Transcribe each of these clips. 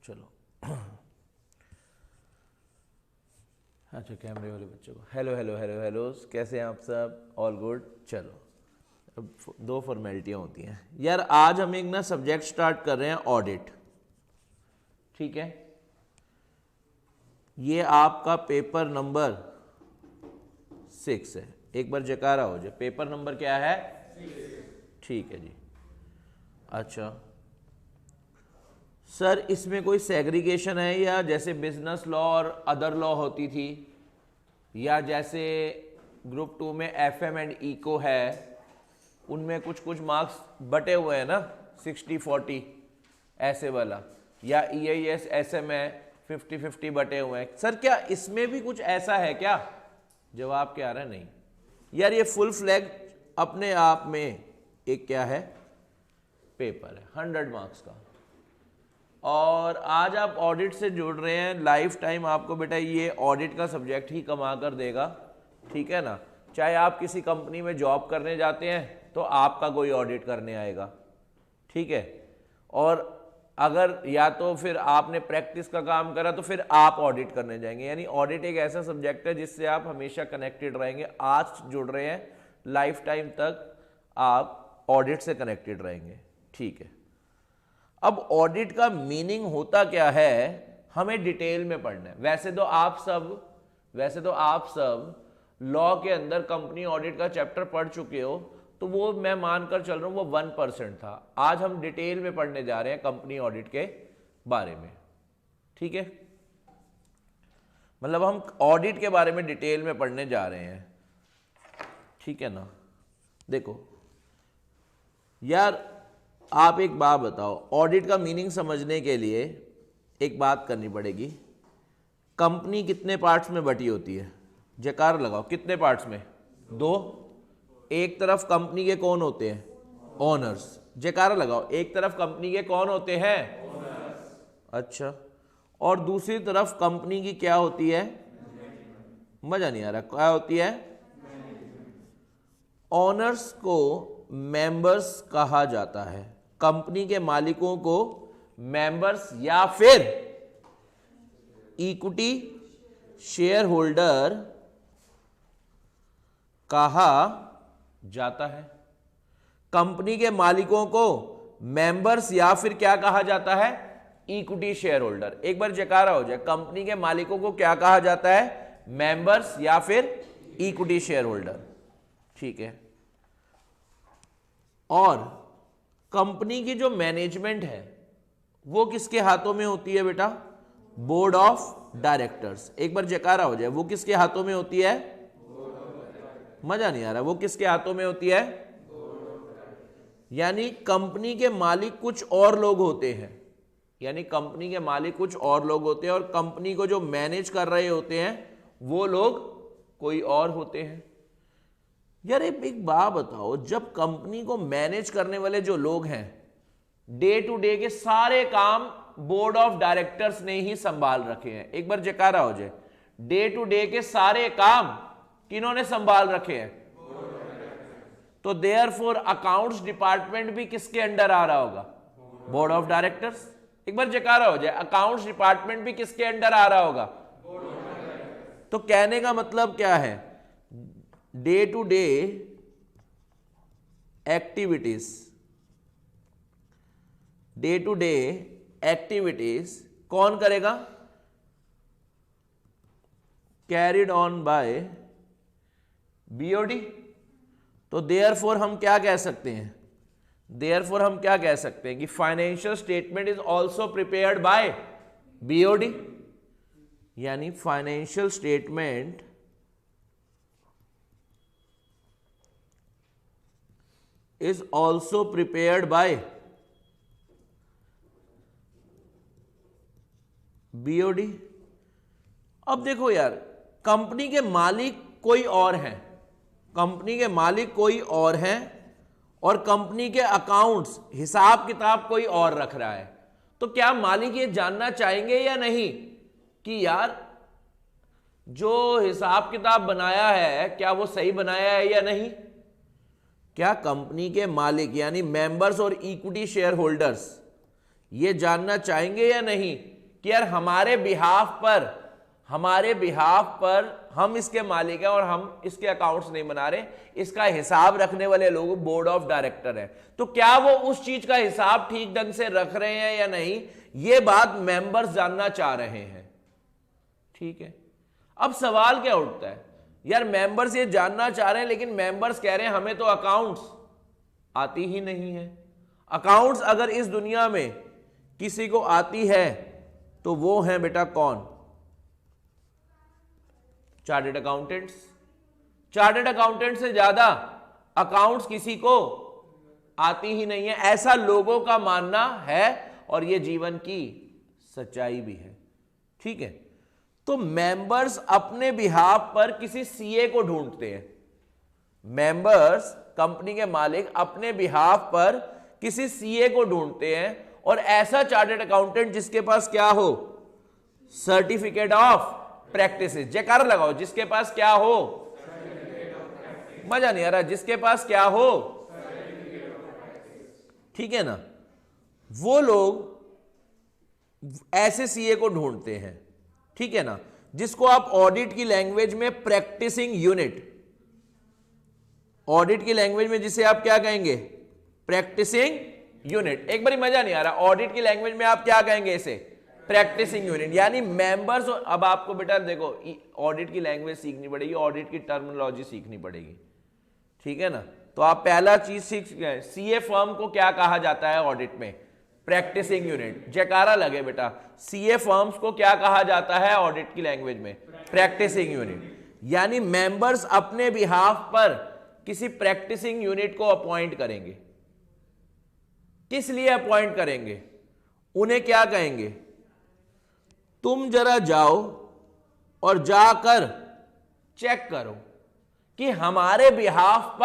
चलो अच्छा, कैमरे वाले बच्चों को हेलो हेलो हेलो हेलो, कैसे हैं आप सब? All good. चलो अब दो फॉर्मेलिटियाँ होती हैं यार। आज हम एक ना सब्जेक्ट स्टार्ट कर रहे हैं, ऑडिट। ठीक है, ये आपका पेपर नंबर 6 है। एक बार जयकारा हो जाए, पेपर नंबर क्या है? 6। ठीक है जी। अच्छा सर, इसमें कोई सेग्रीगेशन है या जैसे बिजनेस लॉ और अदर लॉ होती थी, या जैसे ग्रुप 2 में FM एंड इको है, उनमें कुछ कुछ मार्क्स बटे हुए हैं ना, 60-40 ऐसे वाला, या EIS SM है 50-50 बटे हुए हैं। सर क्या इसमें भी कुछ ऐसा है क्या? जवाब क्या आ रहा है? नहीं यार, ये फुल फ्लैग अपने आप में एक क्या है, पेपर है 100 मार्क्स का। और आज आप ऑडिट से जुड़ रहे हैं, लाइफ टाइम आपको बेटा ये ऑडिट का सब्जेक्ट ही कमा कर देगा। ठीक है ना? चाहे आप किसी कंपनी में जॉब करने जाते हैं तो आपका कोई ऑडिट करने आएगा। ठीक है, और अगर या तो फिर आपने प्रैक्टिस का काम करा तो फिर आप ऑडिट करने जाएंगे। यानी ऑडिट एक ऐसा सब्जेक्ट है जिससे आप हमेशा कनेक्टेड रहेंगे। आज जुड़ रहे हैं, लाइफ टाइम तक आप ऑडिट से कनेक्टेड रहेंगे। ठीक है, अब ऑडिट का मीनिंग होता क्या है हमें डिटेल में पढ़ना है। वैसे तो आप सब लॉ के अंदर कंपनी ऑडिट का चैप्टर पढ़ चुके हो, तो वो मैं मानकर चल रहा हूं वो 1% था। आज हम डिटेल में पढ़ने जा रहे हैं कंपनी ऑडिट के बारे में। ठीक है, मतलब हम ऑडिट के बारे में डिटेल में पढ़ने जा रहे हैं। ठीक है ना? देखो यार, आप एक बात बताओ, ऑडिट का मीनिंग समझने के लिए एक बात करनी पड़ेगी। कंपनी कितने पार्ट्स में बटी होती है? जयकार लगाओ, कितने पार्ट्स में? 2। एक तरफ कंपनी के कौन होते हैं? ओनर्स। जयकार लगाओ, एक तरफ कंपनी के कौन होते हैं? ओनर्स। अच्छा, और दूसरी तरफ कंपनी की क्या होती है? मजा नहीं आ रहा, क्या होती है? ओनर्स को मेंबर्स कहा जाता है। कंपनी के मालिकों को मेंबर्स या फिर इक्विटी शेयर होल्डर कहा जाता है। कंपनी के मालिकों को मेंबर्स या फिर क्या कहा जाता है? Equity share holder. एक बार जयकारा हो जाए, कंपनी के मालिकों को क्या कहा जाता है? मेंबर्स या फिर इक्विटी शेयर होल्डर। ठीक है, और कंपनी की जो मैनेजमेंट है वो किसके हाथों में होती है बेटा? Board of directors. एक बार जयकारा हो जाए, वो किसके हाथों में होती है? मजा नहीं आ रहा, वो किसके हाथों में होती है? यानी कंपनी के मालिक कुछ और लोग होते हैं। यानी कंपनी के मालिक कुछ और लोग होते हैं और कंपनी को जो मैनेज कर रहे होते हैं वो लोग कोई और होते हैं। यार एक बात बताओ, जब कंपनी को मैनेज करने वाले जो लोग हैं, डे टू डे के सारे काम बोर्ड ऑफ डायरेक्टर्स ने ही संभाल रखे हैं। एक बार जयकारा हो जाए, डे टू डे के सारे काम किन्होंने संभाल रखे हैं? तो देयरफॉर अकाउंट्स डिपार्टमेंट भी किसके अंडर आ रहा होगा? Board of directors. एक बार जयकारा हो जाए, अकाउंट्स डिपार्टमेंट भी किसके अंडर आ रहा होगा? तो कहने का मतलब क्या है? Day to day activities, day to day activities कौन करेगा? Carried on by BOD। तो देयरफॉर हम क्या कह सकते हैं? देयरफॉर हम क्या कह सकते हैं कि financial statement is also prepared by BOD। यानी financial statement is also prepared by BOD। अब देखो यार, कंपनी के मालिक कोई और हैं, कंपनी के मालिक कोई और हैं और कंपनी के अकाउंट्स, हिसाब किताब कोई और रख रहा है। तो क्या मालिक ये जानना चाहेंगे या नहीं कि यार जो हिसाब किताब बनाया है क्या वो सही बनाया है या नहीं? क्या कंपनी के मालिक यानी मेंबर्स और इक्विटी शेयर होल्डर्स ये जानना चाहेंगे या नहीं कि यार हमारे बिहाफ पर हम इसके मालिक हैं और हम इसके अकाउंट्स नहीं बना रहे, इसका हिसाब रखने वाले लोग बोर्ड ऑफ डायरेक्टर है, तो क्या वो उस चीज का हिसाब ठीक ढंग से रख रहे हैं या नहीं, ये बात मेंबर्स जानना चाह रहे हैं। ठीक है, अब सवाल क्या उठता है, यार मेंबर्स ये जानना चाह रहे हैं लेकिन मेंबर्स कह रहे हैं हमें तो अकाउंट्स आती ही नहीं है। अकाउंट्स अगर इस दुनिया में किसी को आती है तो वो हैं बेटा कौन? Chartered accountants. चार्टर्ड अकाउंटेंट से ज्यादा अकाउंट्स किसी को आती ही नहीं है, ऐसा लोगों का मानना है और यह जीवन की सच्चाई भी है। ठीक है, तो मेंबर्स अपने बिहाफ पर किसी सीए को ढूंढते हैं। मेंबर्स, कंपनी के मालिक, अपने बिहाफ पर किसी सीए को ढूंढते हैं और ऐसा चार्टर्ड अकाउंटेंट जिसके पास क्या हो? Certificate of practice. जयकार लगाओ, जिसके पास क्या हो? मजा नहीं आ रहा, जिसके पास क्या हो? ठीक है ना, वो लोग ऐसे सीए को ढूंढते हैं। ठीक है ना, जिसको आप ऑडिट की लैंग्वेज में प्रैक्टिसिंग यूनिट, ऑडिट की लैंग्वेज में जिसे आप क्या कहेंगे? Practising unit. एक बार मजा नहीं आ रहा, ऑडिट की लैंग्वेज में आप क्या कहेंगे इसे? Practising unit. यानी मेंबर्स, अब आपको बेटा देखो ऑडिट की लैंग्वेज सीखनी पड़ेगी, ऑडिट की टर्मिनोलॉजी सीखनी पड़ेगी। ठीक है ना, तो आप पहला चीज सीख गए, सीए फर्म को क्या कहा जाता है ऑडिट में? Practising unit. जयकारा लगे बेटा, सीए फर्म्स को क्या कहा जाता है ऑडिट की लैंग्वेज में? Practising unit. यानी मेंबर्स अपने बिहाफ पर किसी प्रैक्टिसिंग यूनिट को अपॉइंट करेंगे। किस लिए अपॉइंट करेंगे? उन्हें क्या कहेंगे? तुम जरा जाओ और जाकर चेक करो कि हमारे बिहाफ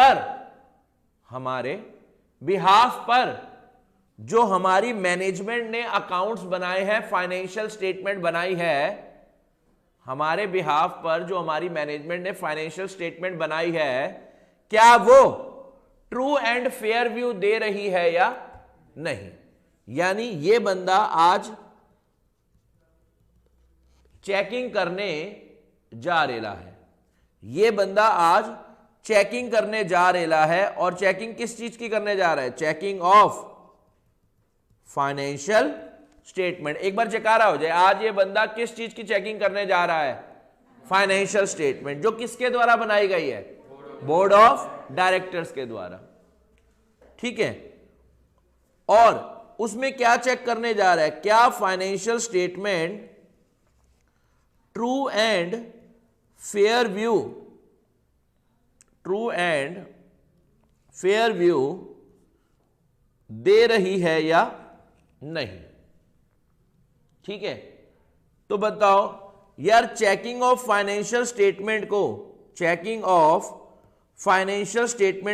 पर जो हमारी मैनेजमेंट ने अकाउंट्स बनाए हैं, फाइनेंशियल स्टेटमेंट बनाई है, हमारे बिहाफ पर जो हमारी मैनेजमेंट ने फाइनेंशियल स्टेटमेंट बनाई है, क्या वो ट्रू एंड फेयर व्यू दे रही है या नहीं। यानी ये बंदा आज चेकिंग करने जा रेला है, ये बंदा आज चेकिंग करने जा रेला है, और चेकिंग किस चीज की करने जा रहा है? Checking of financial statement. एक बार जयकारा हो जाए, आज ये बंदा किस चीज की चेकिंग करने जा रहा है? फाइनेंशियल स्टेटमेंट, जो किसके द्वारा बनाई गई है? बोर्ड ऑफ डायरेक्टर्स के द्वारा। ठीक है, और उसमें क्या चेक करने जा रहा है? क्या financial statement true and fair view दे रही है या नहीं। ठीक है, तो बताओ यार, चेकिंग ऑफ फाइनेंशियल स्टेटमेंट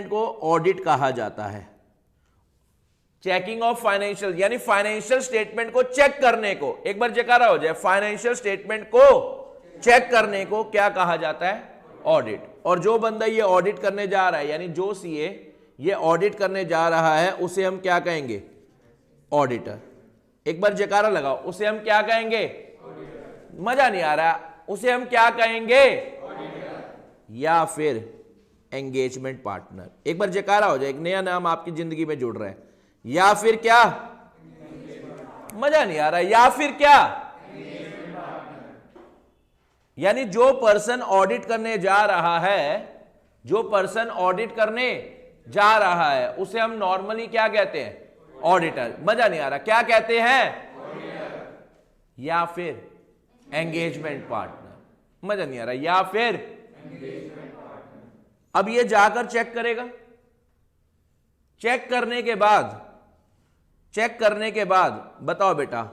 को ऑडिट कहा जाता है। चेकिंग ऑफ फाइनेंशियल यानी फाइनेंशियल स्टेटमेंट को चेक करने को, एक बार जयकारा हो जाए, फाइनेंशियल स्टेटमेंट को चेक करने को क्या कहा जाता है? ऑडिट। और जो बंदा ये ऑडिट करने जा रहा है, यानी जो सीए ये ऑडिट करने जा रहा है, उसे हम क्या कहेंगे? ऑडिटर। एक बार जयकारा लगाओ, उसे हम क्या कहेंगे? मजा नहीं आ रहा, उसे हम क्या कहेंगे? या फिर एंगेजमेंट पार्टनर। एक बार जयकारा हो जाए, एक नया नाम आपकी जिंदगी में जुड़ रहा है। या फिर क्या? मजा नहीं आ रहा, या फिर क्या? यानी जो पर्सन ऑडिट करने जा रहा है, उसे हम नॉर्मली क्या कहते हैं? ऑडिटर। मजा नहीं आ रहा, क्या कहते हैं? या फिर एंगेजमेंट पार्टनर। मजा नहीं आ रहा, या फिर अब ये जाकर चेक करेगा। चेक करने के बाद बताओ बेटा,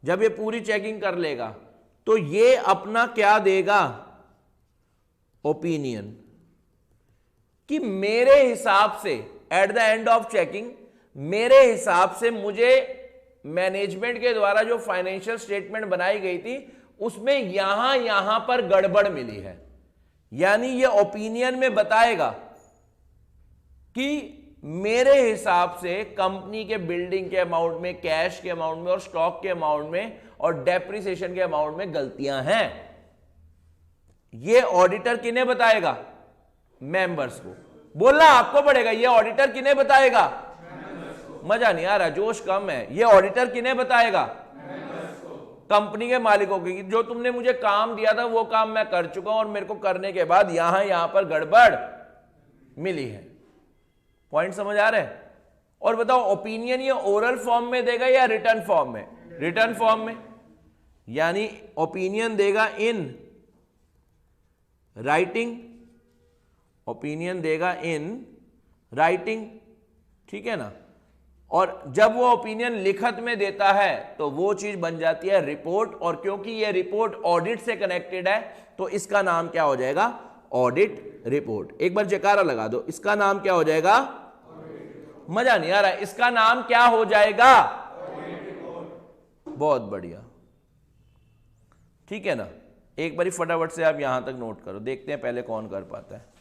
जब ये पूरी चेकिंग कर लेगा तो ये अपना क्या देगा? ओपिनियन, कि मेरे हिसाब से eight the end of checking, मेरे हिसाब से मुझे मैनेजमेंट के द्वारा जो फाइनेंशियल स्टेटमेंट बनाई गई थी उसमें यहां पर गड़बड़ मिली है। यानी ये ओपिनियन में बताएगा कि मेरे हिसाब से कंपनी के बिल्डिंग के अमाउंट में, कैश के अमाउंट में और स्टॉक के अमाउंट में और डेप्रिसिएशन के अमाउंट में गलतियां हैं। ये ऑडिटर किन्हें बताएगा? मेंबर्स को। बोलना आपको पड़ेगा, ये ऑडिटर किन्हें बताएगा? मजा नहीं आ रहा, जोश कम है। ये ऑडिटर किन्हें बताएगा? कंपनी के मालिकों की। जो तुमने मुझे काम दिया था वो काम मैं कर चुका हूं और मेरे को करने के बाद यहां पर गड़बड़ मिली है। पॉइंट समझ आ रहा है? और बताओ ओपिनियन ये ओरल फॉर्म में देगा या रिटर्न फॉर्म में? रिटर्न फॉर्म में, यानी ओपिनियन देगा इन राइटिंग, ओपिनियन देगा इन राइटिंग, ठीक है ना। और जब वो ओपिनियन लिखत में देता है तो वो चीज बन जाती है रिपोर्ट, और क्योंकि ये रिपोर्ट ऑडिट से कनेक्टेड है तो इसका नाम क्या हो जाएगा? Audit report. एक बार जयकारा लगा दो, इसका नाम क्या हो जाएगा? मजा नहीं आ रहा है, इसका नाम क्या हो जाएगा? बहुत बढ़िया, ठीक है ना। एक बारी फटाफट से आप यहां तक नोट करो, देखते हैं पहले कौन कर पाता है।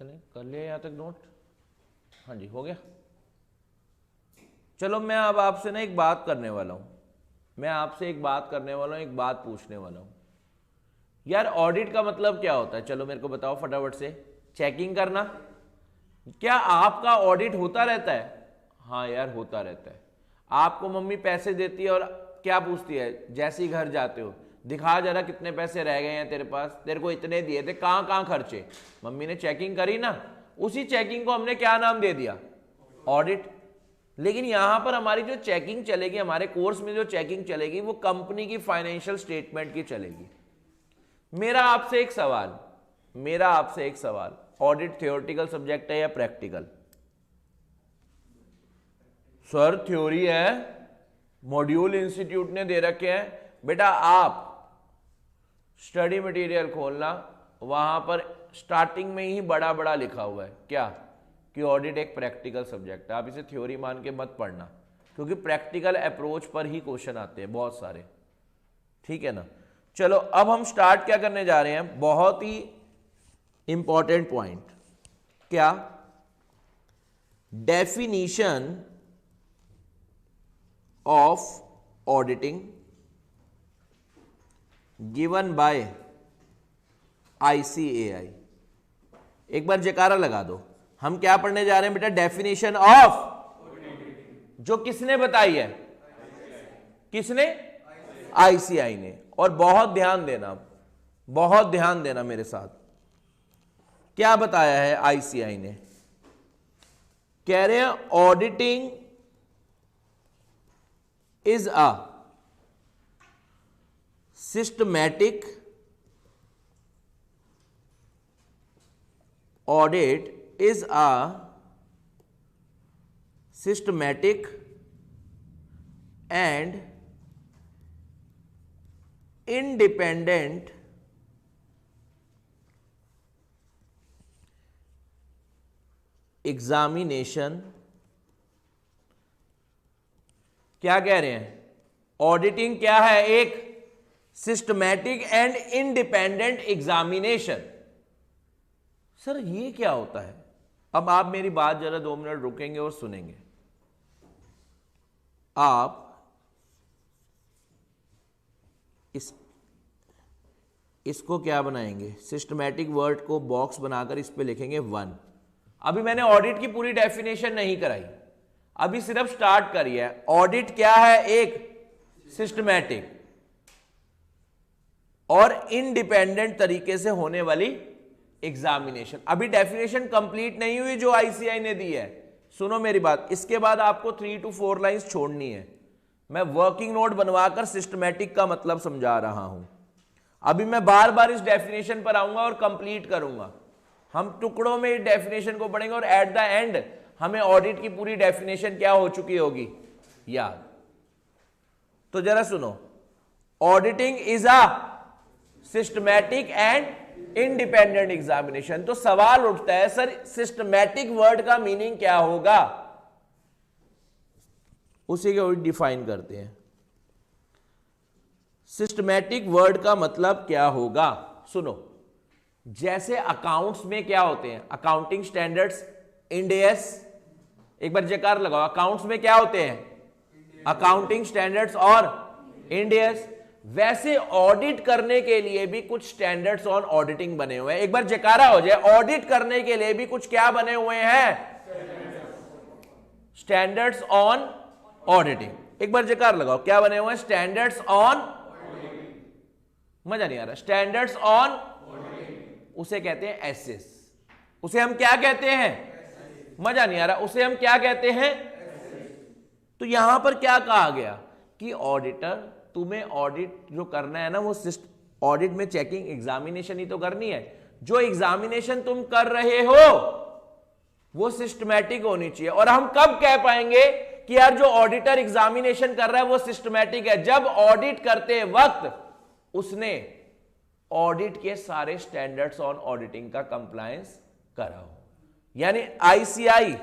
चलें, कर लिया यहाँ तक नोट? हाँ जी, हो गया। चलो मैं अब आपसे ना एक बात करने वाला हूँ, मैं आपसे एक बात करने वाला हूँ, एक बात पूछने वाला हूँ। यार ऑडिट का मतलब क्या होता है? चलो मेरे को बताओ फटाफट से। चेकिंग करना। क्या आपका ऑडिट होता रहता है? हाँ यार होता रहता है। आपको मम्मी पैसे देती है और क्या पूछती है जैसे ही घर जाते हो, दिखा जरा कितने पैसे रह गए हैं तेरे पास, तेरे को इतने दिए थे, कहाँ कहाँ खर्चे। मम्मी ने चेकिंग करी ना, उसी चेकिंग को हमने क्या नाम दे दिया? ऑडिट। लेकिन यहां पर हमारी जो चेकिंग चलेगी, हमारे कोर्स में जो चेकिंग चलेगी वो कंपनी की फाइनेंशियल स्टेटमेंट की चलेगी। मेरा आपसे एक सवाल, ऑडिट थ्योरेटिकल सब्जेक्ट है या प्रैक्टिकल? सर थ्योरी है, मॉड्यूल इंस्टीट्यूट ने दे रखे हैं। बेटा आप स्टडी मटेरियल खोलना, वहां पर स्टार्टिंग में ही बड़ा बड़ा लिखा हुआ है क्या, कि ऑडिट एक प्रैक्टिकल सब्जेक्ट है। आप इसे थ्योरी मान के मत पढ़ना, क्योंकि प्रैक्टिकल अप्रोच पर ही क्वेश्चन आते हैं बहुत सारे, ठीक है ना। चलो अब हम स्टार्ट क्या करने जा रहे हैं, बहुत ही इंपॉर्टेंट पॉइंट, क्या, definition of auditing given by ICAI। एक बार जयकारा लगा दो। हम क्या पढ़ने जा रहे हैं बेटा, डेफिनेशन ऑफ, जो किसने बताई है, किसने, ICAI ने। और बहुत ध्यान देना मेरे साथ, क्या बताया है ICAI ने, कह रहे हैं auditing is a systematic, audit is a systematic and independent examination. क्या कह रहे हैं, ऑडिटिंग क्या है, एक systematic and independent examination. Sir ये क्या होता है? अब आप मेरी बात जरा 2 मिनट रुकेंगे और सुनेंगे। आप इसको क्या बनाएंगे, सिस्टमैटिक वर्ड को बॉक्स बनाकर इस पे लिखेंगे 1। अभी मैंने ऑडिट की पूरी डेफिनेशन नहीं कराई, अभी सिर्फ स्टार्ट करी है। ऑडिट क्या है, एक सिस्टमैटिक और इंडिपेंडेंट तरीके से होने वाली एग्जामिनेशन। अभी डेफिनेशन कंप्लीट नहीं हुई जो ICAI ने दी है। सुनो मेरी बात, इसके बाद आपको 3 to 4 लाइंस छोड़नी है। मैं वर्किंग नोट बनवाकर सिस्टमैटिक का मतलब समझा रहा हूं। अभी मैं बार बार इस डेफिनेशन पर आऊंगा और कंप्लीट करूंगा। हम टुकड़ों में इस डेफिनेशन को पढ़ेंगे और एट द एंड हमें ऑडिट की पूरी डेफिनेशन क्या हो चुकी होगी, याद। तो जरा सुनो, auditing is a systematic and independent examination. तो सवाल उठता है, सर सिस्टमैटिक वर्ड का मीनिंग क्या होगा, उसी को डिफाइन करते हैं। सिस्टमैटिक वर्ड का मतलब क्या होगा, सुनो। जैसे अकाउंट्स में क्या होते हैं, अकाउंटिंग स्टैंडर्ड्स, इंड AS, एक बार जयकार लगाओ, अकाउंट्स में क्या होते हैं, अकाउंटिंग स्टैंडर्ड्स और इंड AS। वैसे ऑडिट करने के लिए भी कुछ स्टैंडर्ड्स ऑन ऑडिटिंग बने हुए हैं। एक बार जयकारा हो जाए, ऑडिट करने के लिए भी कुछ क्या बने हुए हैं, स्टैंडर्ड्स ऑन ऑडिटिंग। एक बार जयकार लगाओ, क्या बने हुए हैं, स्टैंडर्ड्स ऑन, मजा नहीं आ रहा, स्टैंडर्ड्स ऑन, उसे कहते हैं एसएस। उसे हम क्या कहते हैं, मजा नहीं आ रहा, उसे हम क्या कहते हैं। तो यहां पर क्या कहा गया कि ऑडिटर, तुम्हें ऑडिट जो करना है ना, वो ऑडिट में चेकिंग एग्जामिनेशन ही तो करनी है। जो एग्जामिनेशन तुम कर रहे हो वो सिस्टमैटिक होनी चाहिए। और हम कब कह पाएंगे कि यार जो ऑडिटर एग्जामिनेशन कर रहा है वो सिस्टमैटिक है, जब ऑडिट करते वक्त उसने ऑडिट के सारे स्टैंडर्ड्स ऑन ऑडिटिंग का कंप्लायंस करा हो। यानी ICAI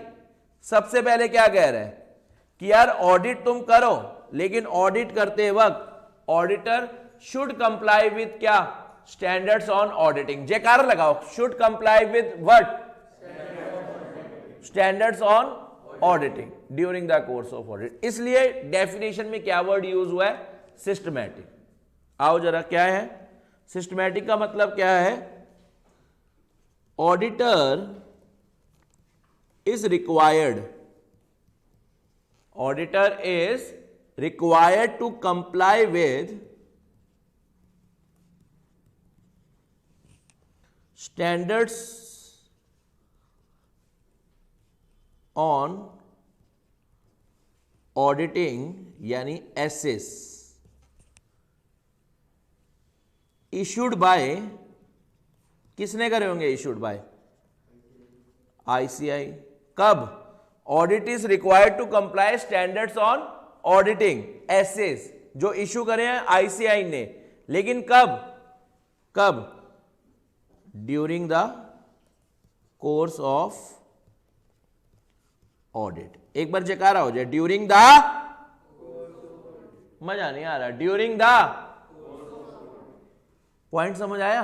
सबसे पहले क्या कह रहा है कि यार ऑडिट तुम करो, लेकिन ऑडिट करते वक्त ऑडिटर शुड कंप्लाई विद क्या, स्टैंडर्ड्स ऑन ऑडिटिंग। जयकार लगाओ, should comply with what, standards on auditing during the course of audit. इसलिए डेफिनेशन में क्या वर्ड यूज हुआ है, सिस्टमैटिक। आओ जरा, क्या है सिस्टमैटिक का मतलब, क्या है, auditor is required, auditor is required to comply with standards on auditing यानी एसेस इशूड बाय, किसने करे होंगे इशूड बाय? आईसीआई। कब? Audit is required to comply standards on auditing SAs, जो इशू करे हैं आईसीआई ने, लेकिन कब? कब? During the course of audit. एक बार जयकारा हो जाए, ड्यूरिंग द, मजा नहीं आ रहा, ड्यूरिंग द, पॉइंट समझ आया?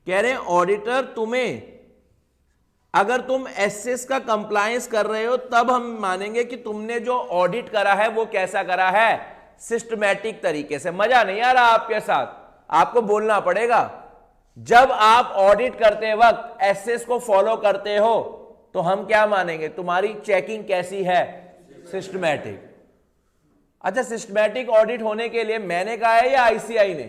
कह रहे हैं ऑडिटर तुम्हें, अगर तुम एसएस का कंप्लायंस कर रहे हो तब हम मानेंगे कि तुमने जो ऑडिट करा है वो कैसा करा है, सिस्टमैटिक तरीके से। मजा नहीं आ रहा आपके साथ, आपको बोलना पड़ेगा। जब आप ऑडिट करते वक्त एसएस को फॉलो करते हो तो हम क्या मानेंगे, तुम्हारी चेकिंग कैसी है, सिस्टमैटिक। अच्छा, सिस्टमैटिक ऑडिट होने के लिए मैंने कहा है या आईसीआई ने?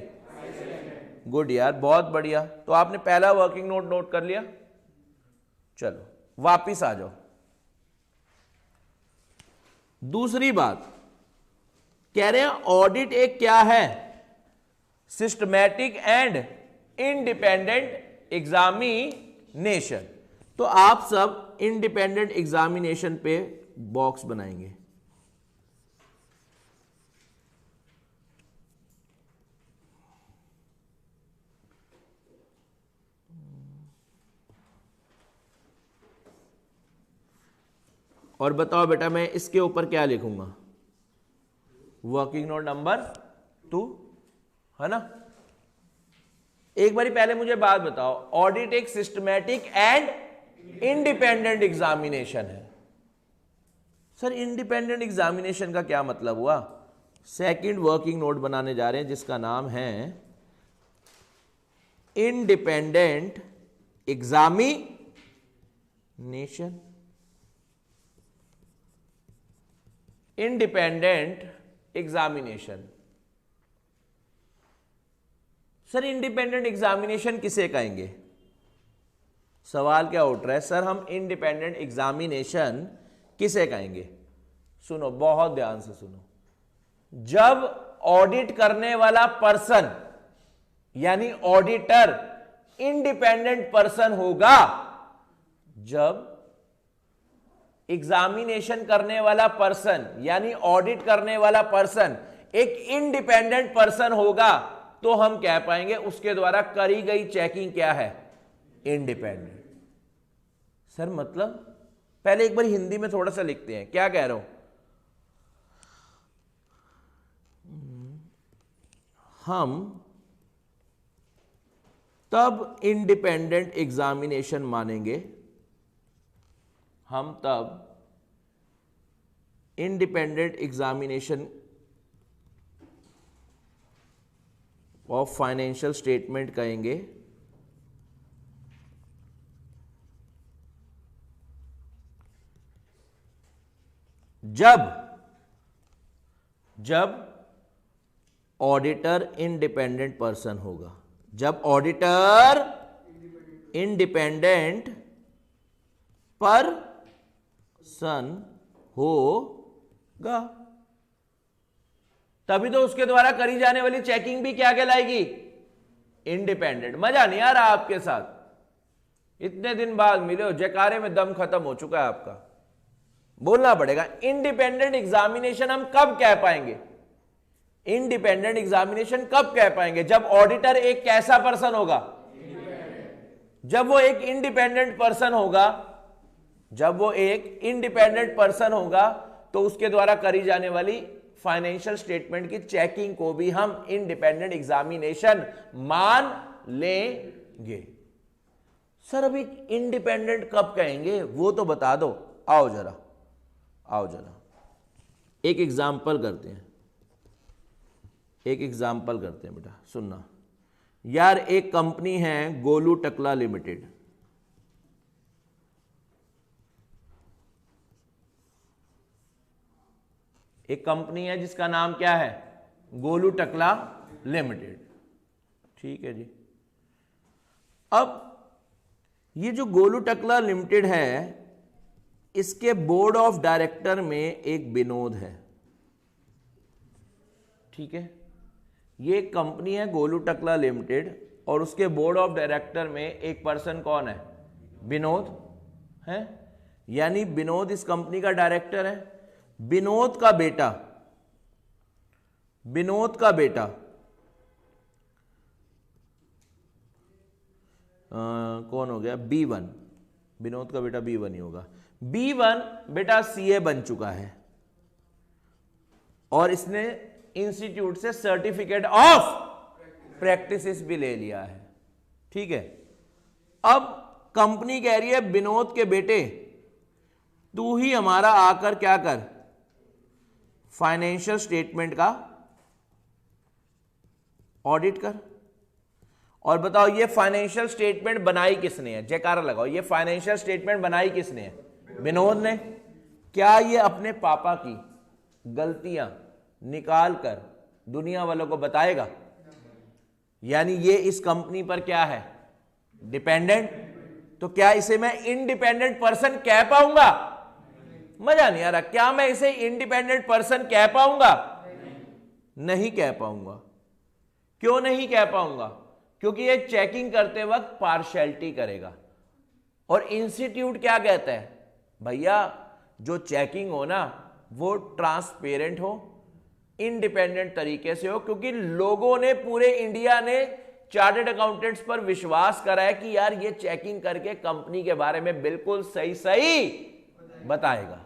गुड यार, बहुत बढ़िया। तो आपने पहला वर्किंग नोट नोट कर लिया। चलो वापिस आ जाओ। दूसरी बात कह रहे हैं ऑडिट एक क्या है, सिस्टमैटिक एंड इंडिपेंडेंट एग्जामिनेशन। तो आप सब इंडिपेंडेंट एग्जामिनेशन पे बॉक्स बनाएंगे। और बताओ बेटा मैं इसके ऊपर क्या लिखूंगा, वर्किंग नोट नंबर 2, है ना? एक बारी पहले मुझे बात बताओ, ऑडिट एक सिस्टमैटिक एंड इंडिपेंडेंट एग्जामिनेशन है। सर इंडिपेंडेंट एग्जामिनेशन का क्या मतलब हुआ? सेकंड वर्किंग नोट बनाने जा रहे हैं जिसका नाम है independent examination. Independent examination. Sir independent examination किसे कहेंगे? सवाल क्या उठ रहा है, सर हम इंडिपेंडेंट एग्जामिनेशन किसे कहेंगे? सुनो बहुत ध्यान से सुनो। जब ऑडिट करने वाला पर्सन यानी ऑडिटर इंडिपेंडेंट पर्सन होगा, जब एग्जामिनेशन करने वाला पर्सन यानी ऑडिट करने वाला पर्सन एक इंडिपेंडेंट पर्सन होगा, तो हम कह पाएंगे उसके द्वारा करी गई चेकिंग क्या है, इंडिपेंडेंट। सर मतलब पहले एक बार हिंदी में थोड़ा सा लिखते हैं, क्या कह रहा हूं? हम तब इंडिपेंडेंट एग्जामिनेशन मानेंगे, हम तब independent examination of financial statement कहेंगे जब ऑडिटर इंडिपेंडेंट पर्सन होगा, जब ऑडिटर इंडिपेंडेंट पर्सन होगा, तभी तो उसके द्वारा करी जाने वाली चेकिंग भी क्या कहलाएगी, इंडिपेंडेंट। मजा नहीं आ रहा आपके साथ, इतने दिन बाद मिले हो, जयकारे में दम खत्म हो चुका है आपका। बोलना पड़ेगा इंडिपेंडेंट एग्जामिनेशन हम कब कह पाएंगे, इंडिपेंडेंट एग्जामिनेशन कब कह पाएंगे? जब ऑडिटर एक कैसा पर्सन होगा, जब वो एक इंडिपेंडेंट पर्सन होगा, जब वो एक इंडिपेंडेंट पर्सन होगा तो उसके द्वारा करी जाने वाली फाइनेंशियल स्टेटमेंट की चेकिंग को भी हम इंडिपेंडेंट एग्जामिनेशन मान लेंगे। सर अभी इंडिपेंडेंट कब कहेंगे वो तो बता दो। आओ जरा एक एग्जाम्पल करते हैं, बेटा सुनना। यार एक कंपनी है गोलू टकला लिमिटेड, एक कंपनी है जिसका नाम क्या है, गोलू टकला लिमिटेड। ठीक है जी। अब ये जो गोलू टकला लिमिटेड है, इसके बोर्ड ऑफ डायरेक्टर में एक विनोद है। ठीक है, ये कंपनी है गोलू टकला लिमिटेड और उसके बोर्ड ऑफ डायरेक्टर में एक पर्सन कौन है? विनोद है, यानी विनोद इस कंपनी का डायरेक्टर है। विनोद का बेटा कौन हो गया? B1। विनोद का बेटा B1 ही होगा। B1 बेटा CA बन चुका है और इसने इंस्टीट्यूट से सर्टिफिकेट ऑफ प्रैक्टिस भी ले लिया है। ठीक है, अब कंपनी कह रही है विनोद के बेटे तू ही हमारा आकर क्या कर, फाइनेंशियल स्टेटमेंट का ऑडिट कर और बताओ ये फाइनेंशियल स्टेटमेंट बनाई किसने है? जयकारा लगाओ, ये फाइनेंशियल स्टेटमेंट बनाई किसने है? विनोद ने। क्या ये अपने पापा की गलतियां निकाल कर दुनिया वालों को बताएगा? यानी ये इस कंपनी पर क्या है? डिपेंडेंट। तो क्या इसे मैं इंडिपेंडेंट पर्सन कह पाऊंगा? मजा नहीं आ रहा। क्या मैं इसे इंडिपेंडेंट पर्सन कह पाऊंगा? नहीं कह पाऊंगा। क्यों नहीं कह पाऊंगा? क्योंकि ये चेकिंग करते वक्त पार्शियलिटी करेगा और इंस्टीट्यूट क्या कहता है? भैया जो चेकिंग हो ना वो ट्रांसपेरेंट हो, इंडिपेंडेंट तरीके से हो, क्योंकि लोगों ने, पूरे इंडिया ने चार्टर्ड अकाउंटेंट्स पर विश्वास करा है कि यार ये चेकिंग करके कंपनी के बारे में बिल्कुल सही बताएगा।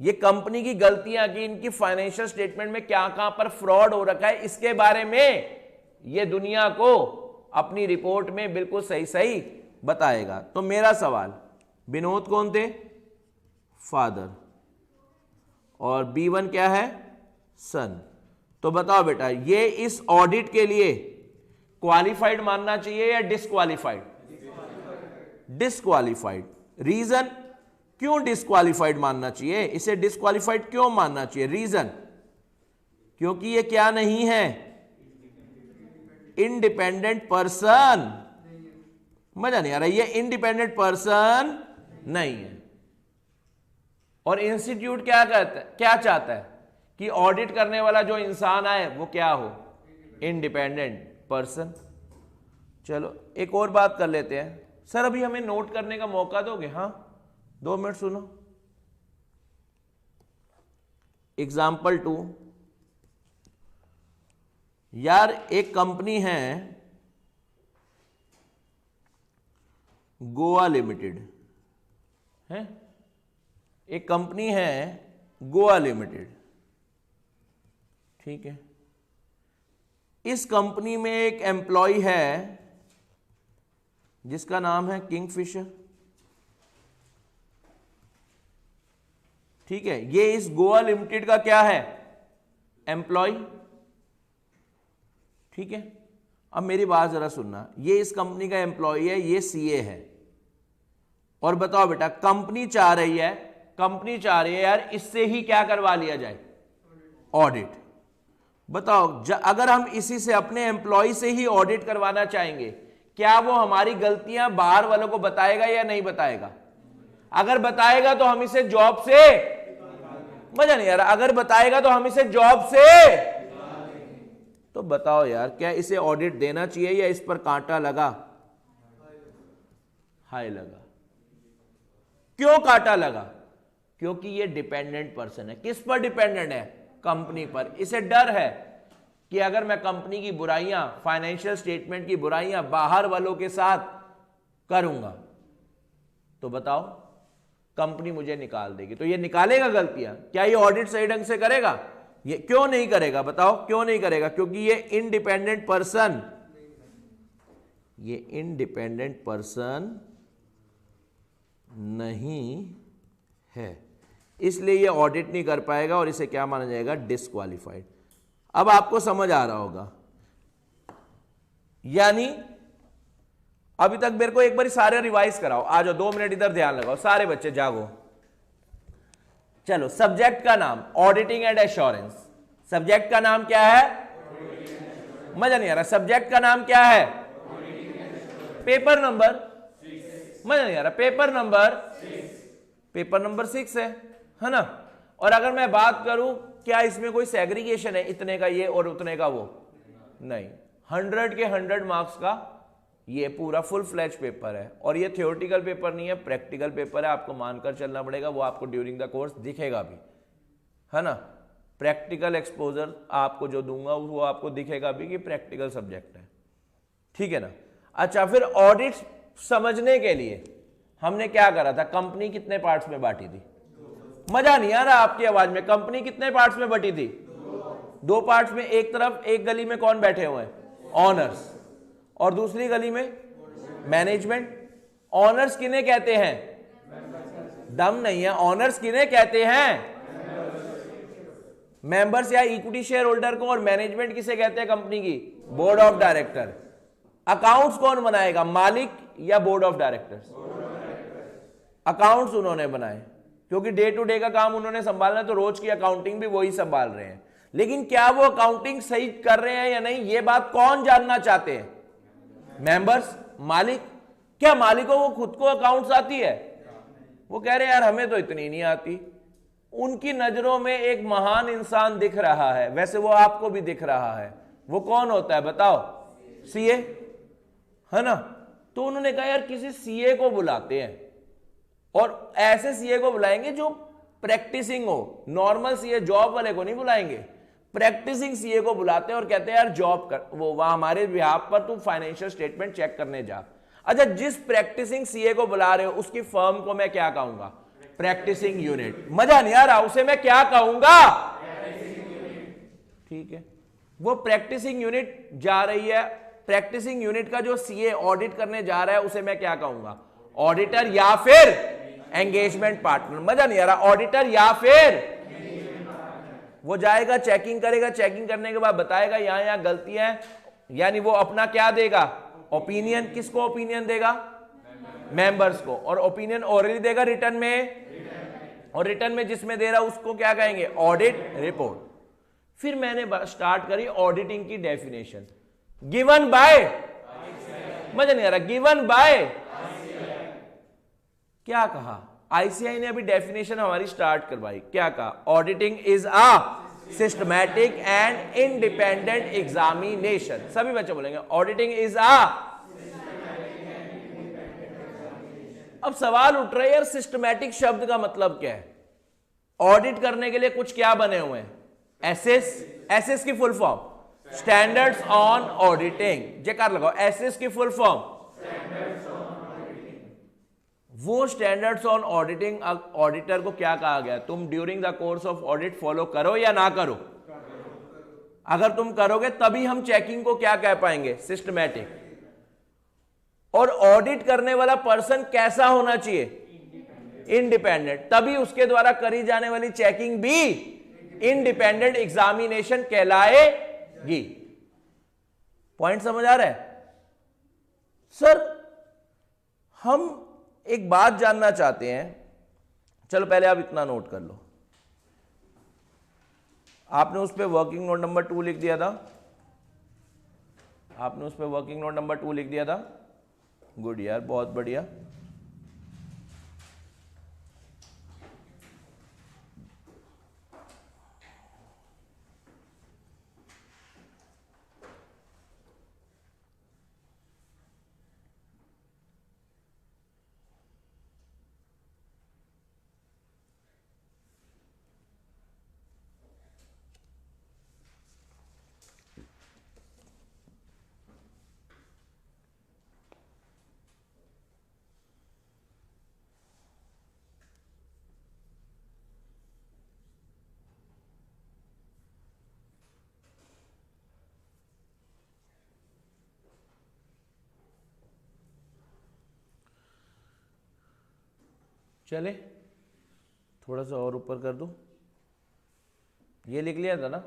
ये कंपनी की गलतियां की, इनकी फाइनेंशियल स्टेटमेंट में क्या कहां पर फ्रॉड हो रखा है, इसके बारे में ये दुनिया को अपनी रिपोर्ट में बिल्कुल सही बताएगा। तो मेरा सवाल, विनोद कौन थे? फादर। और B1 क्या है? सन। तो बताओ बेटा ये इस ऑडिट के लिए क्वालिफाइड मानना चाहिए या डिसक्वालिफाइड? डिसक्वालिफाइड। रीजन क्यों डिसक्वालिफाइड मानना चाहिए? इसे डिसक्वालिफाइड क्यों मानना चाहिए? रीजन क्योंकि ये क्या नहीं है? Independent person. मजा नहीं आ रहा, ये इंडिपेंडेंट पर्सन नहीं है। और इंस्टीट्यूट क्या कहता है, क्या चाहता है कि ऑडिट करने वाला जो इंसान आए वो क्या हो? Independent person. चलो एक और बात कर लेते हैं। सर अभी हमें नोट करने का मौका दोगे? हाँ 2 मिनट सुनो। एग्जाम्पल 2, यार एक कंपनी है गोवा लिमिटेड है, एक कंपनी है गोवा लिमिटेड। ठीक है, इस कंपनी में एक एम्प्लॉय है जिसका नाम है किंगफिशर। ठीक है, ये इस गोवा लिमिटेड का क्या है? एम्प्लॉय। ठीक है, अब मेरी बात जरा सुनना, ये इस कंपनी का एम्प्लॉय है, ये CA है। और बताओ बेटा कंपनी चाह रही है यार इससे ही क्या करवा लिया जाए? ऑडिट। बताओ अगर हम इसी से, अपने एम्प्लॉय से ही ऑडिट करवाना चाहेंगे, क्या वो हमारी गलतियां बाहर वालों को बताएगा या नहीं बताएगा? अगर बताएगा तो हम इसे जॉब से, मजा नहीं आ रहा, अगर बताएगा तो हम इसे जॉब से, तो बताओ यार क्या इसे ऑडिट देना चाहिए या इस पर कांटा लगा? हाय लगा। क्यों कांटा लगा? क्योंकि ये डिपेंडेंट पर्सन है। किस पर डिपेंडेंट है? कंपनी पर। इसे डर है कि अगर मैं कंपनी की बुराइयां, फाइनेंशियल स्टेटमेंट की बुराइयां बाहर वालों के साथ करूंगा तो बताओ कंपनी मुझे निकाल देगी। तो ये निकालेगा गलतियां? क्या ये ऑडिट सही ढंग से करेगा? ये क्यों नहीं करेगा? बताओ क्यों नहीं करेगा? क्योंकि ये इंडिपेंडेंट पर्सन, ये इंडिपेंडेंट पर्सन नहीं है, इसलिए ये ऑडिट नहीं कर पाएगा और इसे क्या माना जाएगा? डिसक्वालिफाइड। अब आपको समझ आ रहा होगा, यानी अभी तक मेरे को एक बार सारे रिवाइज कराओ। आ जाओ 2 मिनट इधर ध्यान लगाओ, सारे बच्चे जागो। चलो सब्जेक्ट का नाम ऑडिटिंग एंड एश्योरेंस। सब्जेक्ट का नाम क्या है? मजा नहीं आ रहा। सब्जेक्ट का नाम क्या है? पेपर नंबर, मजा नहीं आ रहा, पेपर नंबर 6 है ना। और अगर मैं बात करूं क्या इसमें कोई सेग्रीगेशन है इतने का ये और उतने का वो? नहीं, 100 के 100 मार्क्स का ये पूरा फुल फ्लैज पेपर है। और ये थियोरेटिकल पेपर नहीं है, प्रैक्टिकल पेपर है, आपको मानकर चलना पड़ेगा। वो आपको ड्यूरिंग द कोर्स दिखेगा भी, है ना। प्रैक्टिकल एक्सपोजर आपको जो दूंगा वो आपको दिखेगा भी कि प्रैक्टिकल सब्जेक्ट है, ठीक है ना। अच्छा, फिर ऑडिट समझने के लिए हमने क्या करा था? कंपनी कितने पार्ट्स में बांटी थी? मजा नहीं आ रहा आपकी आवाज में। कंपनी कितने पार्ट्स में बटी थी? 2 पार्ट्स में। एक तरफ एक गली में कौन बैठे हुए हैं? ऑनर्स, और दूसरी गली में मैनेजमेंट। ऑनर्स किन्हें कहते हैं? दम नहीं है, ऑनर्स किन्हें कहते हैं? मेंबर्स या इक्विटी शेयर होल्डर को। और मैनेजमेंट किसे कहते हैं कंपनी की? Board of director. अकाउंट्स कौन बनाएगा? मालिक या बोर्ड ऑफ डायरेक्टर्स? अकाउंट्स उन्होंने बनाए, क्योंकि डे टू डे का काम उन्होंने संभालना, तो रोज की अकाउंटिंग भी वही संभाल रहे हैं। लेकिन क्या वो अकाउंटिंग सही कर रहे हैं या नहीं, ये बात कौन जानना चाहते हैं? मेंबर्स, मालिक। क्या मालिकों को खुद को अकाउंट्स आती है? वो कह रहे हैं यार हमें तो इतनी नहीं आती। उनकी नजरों में एक महान इंसान दिख रहा है, वैसे वो आपको भी दिख रहा है। वो कौन होता है बताओ? सीए, है ना। तो उन्होंने कहा यार किसी सीए को बुलाते हैं, और ऐसे सीए को बुलाएंगे जो प्रैक्टिसिंग हो। नॉर्मल सीए जॉब वाले को नहीं बुलाएंगे, प्रैक्टिसिंग सीए को बुलाते हैं और कहते हैं यार जॉब कर, वो वहां हमारे बिहाफ पर तू फाइनेंशियल स्टेटमेंट चेक करने जा। अच्छा, जिस प्रैक्टिसिंग सीए को बुला रहे हो उसकी फर्म को मैं क्या कहूंगा? Practising unit. मजा नहीं आ रहा, उसे मैं क्या कहूंगा? ठीक है, वो प्रैक्टिसिंग यूनिट जा रही है। प्रैक्टिसिंग यूनिट का जो सीए ऑडिट करने जा रहा है उसे मैं क्या कहूंगा? ऑडिटर या फिर एंगेजमेंट पार्टनर। मजा नहीं आ रहा, ऑडिटर या फिर। वो जाएगा, चेकिंग करेगा, चेकिंग करने के बाद बताएगा यहां यहां गलतियां हैं, यानी वो अपना क्या देगा? ओपिनियन। किसको ओपिनियन देगा? मेंबर्स को। और ओपिनियन ऑरली देगा रिटर्न में, और रिटर्न में जिसमें दे रहा उसको क्या कहेंगे? Audit report. फिर मैंने स्टार्ट करी ऑडिटिंग की डेफिनेशन, गिवन बाय। मजा नहीं आ रहा, गिवन बाय। क्या कहा? आईसीआई ने अभी डेफिनेशन हमारी स्टार्ट करवाई। क्या कहा? Auditing is a systematic and independent examination. सभी बच्चे बोलेंगे ऑडिटिंग इज अ। अब सवाल उठ रहा है यार सिस्टमैटिक शब्द का मतलब क्या है? ऑडिट करने के लिए कुछ क्या बने हुए हैं? एसएस। एसएस की full form standards on auditing. जेकार लगाओ, एसएस की फुल फॉर्म। वो स्टैंडर्ड्स ऑन ऑडिटिंग ऑडिटर को क्या कहा गया? तुम during the course of audit follow करो या ना करो। अगर तुम करोगे तभी हम चेकिंग को क्या कह पाएंगे? सिस्टमैटिक। और ऑडिट करने वाला पर्सन कैसा होना चाहिए? इंडिपेंडेंट। तभी उसके द्वारा करी जाने वाली चेकिंग भी इंडिपेंडेंट एग्जामिनेशन कहलाएगी। पॉइंट समझ आ रहा है? सर हम एक बात जानना चाहते हैं। चलो पहले आप इतना नोट कर लो, आपने उस पर वर्किंग नोट नंबर 2 लिख दिया था। आपने उस पर वर्किंग नोट नंबर 2 लिख दिया था। गुड यार, बहुत बढ़िया। चले थोड़ा सा और ऊपर कर दूं। ये लिख लिया था ना?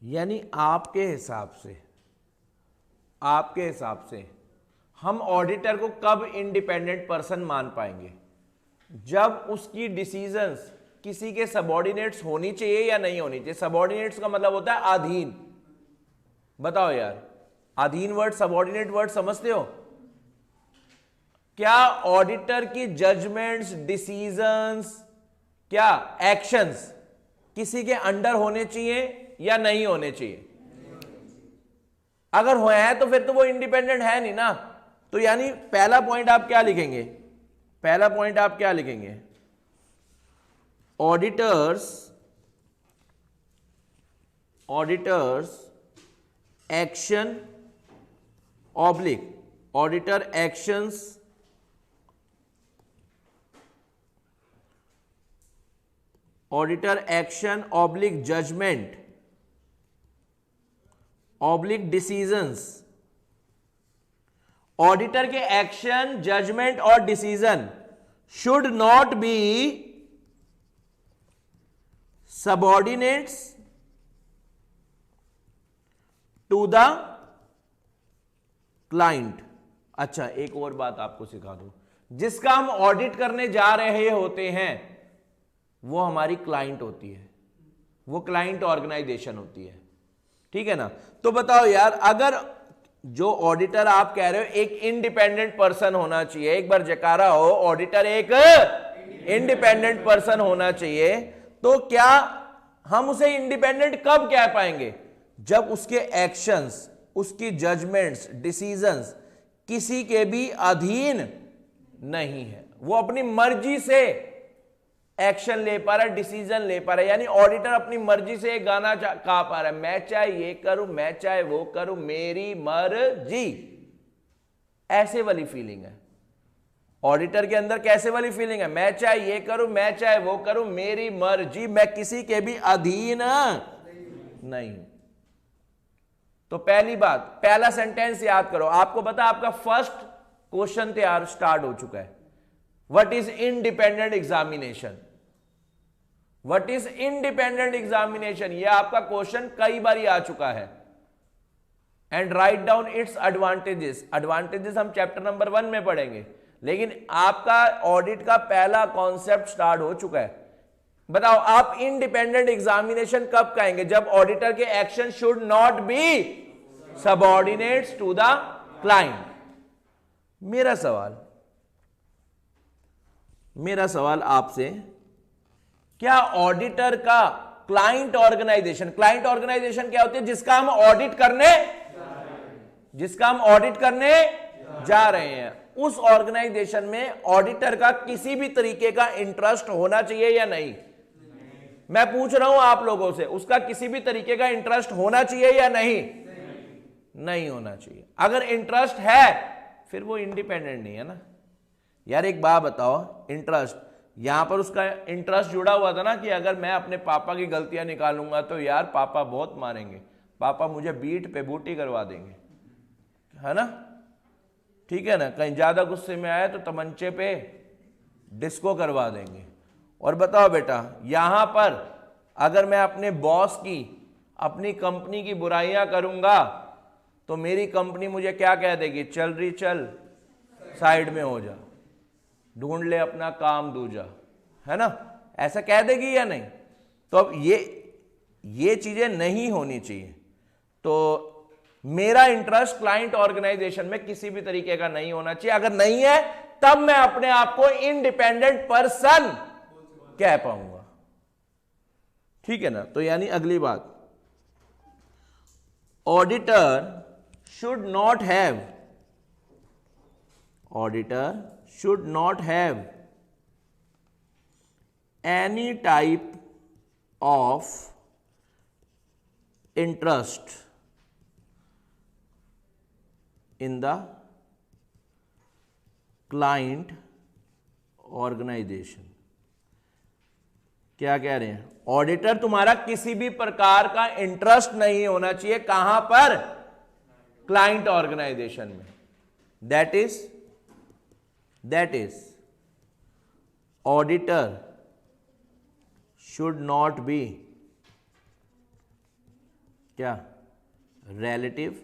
यानी आपके हिसाब से हम ऑडिटर को कब इंडिपेंडेंट पर्सन मान पाएंगे? जब उसकी डिसीजंस किसी के सबऑर्डिनेट्स होनी चाहिए या नहीं होनी चाहिए? सबऑर्डिनेट्स का मतलब होता है अधीन। बताओ यार, अधीन वर्ड, सबऑर्डिनेट वर्ड समझते हो? क्या ऑडिटर की जजमेंट्स, डिसीजंस, क्या एक्शंस किसी के अंडर होने चाहिए या नहीं होने चाहिए? अगर है तो फिर तो वो इंडिपेंडेंट है नहीं ना। तो यानी पहला पॉइंट आप क्या लिखेंगे? Auditors action oblique auditor actions auditor action oblique judgement oblique decisions. Auditor के एक्शन, जजमेंट और decision should not be subordinates to the client. अच्छा, एक और बात आपको सिखा दूं, जिसका हम ऑडिट करने जा रहे होते हैं वो हमारी क्लाइंट होती है, वो क्लाइंट ऑर्गेनाइजेशन होती है, ठीक है ना? तो बताओ यार, अगर जो ऑडिटर आप कह रहे हो एक इंडिपेंडेंट पर्सन होना चाहिए, एक बार जकारा हो, ऑडिटर एक इंडिपेंडेंट पर्सन होना चाहिए, तो क्या हम उसे इंडिपेंडेंट कब कह पाएंगे? जब उसके एक्शंस, उसकी जजमेंट्स, डिसीजंस किसी के भी अधीन नहीं है, वो अपनी मर्जी से एक्शन ले पा रहा है, डिसीजन ले पा रहा है। यानी ऑडिटर अपनी मर्जी से एक गाना गा पा रहा है, मैं चाहे ये करूं, मैं चाहे वो करूं, मेरी मर्जी। ऐसे वाली फीलिंग है ऑडिटर के अंदर। कैसे वाली फीलिंग है? मैं चाहे ये करूं, मैं चाहे वो करूं, मेरी मर्जी, मैं किसी के भी अधीन नहीं। तो पहली बात, पहला सेंटेंस याद करो। आपको पता, आपका फर्स्ट क्वेश्चन तैयार स्टार्ट हो चुका है। What is independent examination? What is independent examination? यह आपका क्वेश्चन कई बार आ चुका है। And write down its advantages. Advantages हम चैप्टर नंबर 1 में पढ़ेंगे, लेकिन आपका ऑडिट का पहला कॉन्सेप्ट स्टार्ट हो चुका है। बताओ, आप इंडिपेंडेंट एग्जामिनेशन कब कहेंगे? जब ऑडिटर के action should not be subordinates to the client. मेरा सवाल आपसे, क्या ऑडिटर का क्लाइंट ऑर्गेनाइजेशन क्या होती है? जिसका हम ऑडिट करने जा रहे हैं, उस ऑर्गेनाइजेशन में ऑडिटर का किसी भी तरीके का इंटरेस्ट होना चाहिए या नहीं? मैं पूछ रहा हूं आप लोगों से, उसका किसी भी तरीके का इंटरेस्ट होना चाहिए या नहीं होना चाहिए। अगर इंटरेस्ट है फिर वो इंडिपेंडेंट नहीं है ना यार। एक बात बताओ, इंटरेस्ट, यहां पर उसका इंटरेस्ट जुड़ा हुआ था ना कि अगर मैं अपने पापा की गलतियां निकालूंगा तो यार पापा बहुत मारेंगे, पापा मुझे बीट पे बूटी करवा देंगे, है ना? ठीक है ना? कहीं ज्यादा गुस्से में आए तो तमंचे पे डिस्को करवा देंगे। और बताओ बेटा, यहां पर अगर मैं अपने बॉस की, अपनी कंपनी की बुराइयां करूंगा तो मेरी कंपनी मुझे क्या कह देगी? चल रही चल, साइड में हो जा, ढूंढ ले अपना काम दूजा, है ना? ऐसा कह देगी या नहीं? तो अब ये चीजें नहीं होनी चाहिए। तो मेरा इंटरेस्ट क्लाइंट ऑर्गेनाइजेशन में किसी भी तरीके का नहीं होना चाहिए। अगर नहीं है तब मैं अपने आप को इंडिपेंडेंट पर्सन कह पाऊंगा, ठीक है ना? तो यानी अगली बात, auditor should not have any type of interest in the client organization। क्या कह रहे हैं? ऑडिटर तुम्हारा किसी भी प्रकार का इंटरेस्ट नहीं होना चाहिए। कहां पर? क्लाइंट ऑर्गेनाइजेशन में। That is auditor should not B, क्या रिलेटिव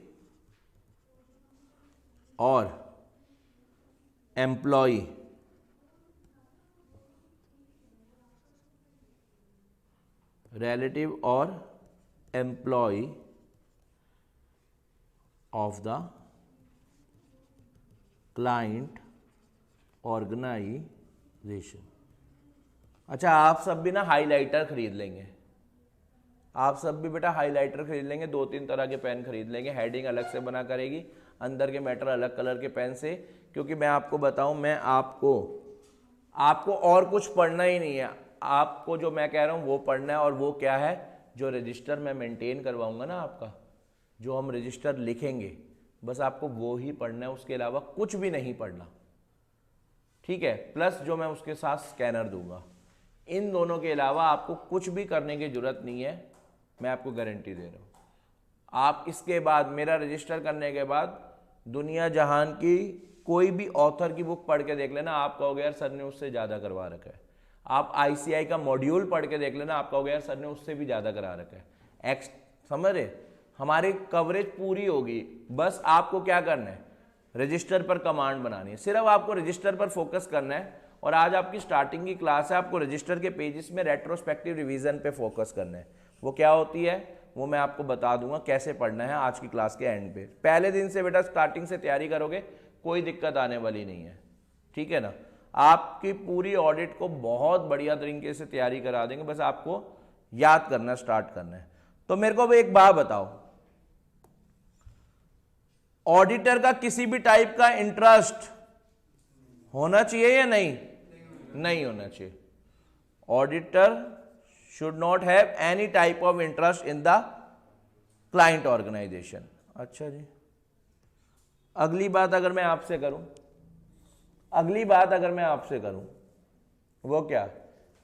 और employ relative or employee of the client organization। अच्छा, आप सब भी ना हाइलाइटर खरीद लेंगे, आप सब भी बेटा हाइलाइटर खरीद लेंगे, 2-3 तरह के पेन खरीद लेंगे, हेडिंग अलग से बना करेगी, अंदर के मैटर अलग कलर के पेन से, क्योंकि मैं आपको बताऊं, मैं आपको और कुछ पढ़ना ही नहीं है, आपको जो मैं कह रहा हूं वो पढ़ना है। और वो क्या है, जो रजिस्टर मैं मेंटेन करवाऊंगा ना आपका, जो हम रजिस्टर लिखेंगे, बस आपको वो ही पढ़ना है, उसके अलावा कुछ भी नहीं पढ़ना, ठीक है। प्लस जो मैं उसके साथ स्कैनर दूंगा, इन दोनों के अलावा आपको कुछ भी करने की जरूरत नहीं है, मैं आपको गारंटी दे रहा हूं। आप इसके बाद मेरा रजिस्टर करने के बाद दुनिया जहान की कोई भी ऑथर की बुक पढ़ के देख लेना, आप कहोगे यार सर ने उससे ज्यादा करवा रखा है। आप आईसीआई का मॉड्यूल पढ़ के देख लेना, आप कहोगे यार सर ने उससे भी ज्यादा करा रखा है। एक्स समझ रहे, हमारी कवरेज पूरी होगी, बस आपको क्या करना है, रजिस्टर पर कमांड बनानी है, सिर्फ आपको रजिस्टर पर फोकस करना है। और आज आपकी स्टार्टिंग की क्लास है, आपको रजिस्टर के पेजेस में रेट्रोस्पेक्टिव रिवीजन पे फोकस करना है। वो क्या होती है वो मैं आपको बता दूंगा कैसे पढ़ना है आज की क्लास के एंड पे। पहले दिन से बेटा स्टार्टिंग से तैयारी करोगे, कोई दिक्कत आने वाली नहीं है, ठीक है ना। आपकी पूरी ऑडिट को बहुत बढ़िया तरीके से तैयारी करा देंगे, बस आपको याद करना स्टार्ट करना है। तो मेरे को एक बात बताओ, ऑडिटर का किसी भी टाइप का इंटरेस्ट होना चाहिए या नहीं? नहीं होना चाहिए। Auditor should not have any type of interest in the client organisation. अच्छा जी, अगली बात अगर मैं आपसे करूं, वो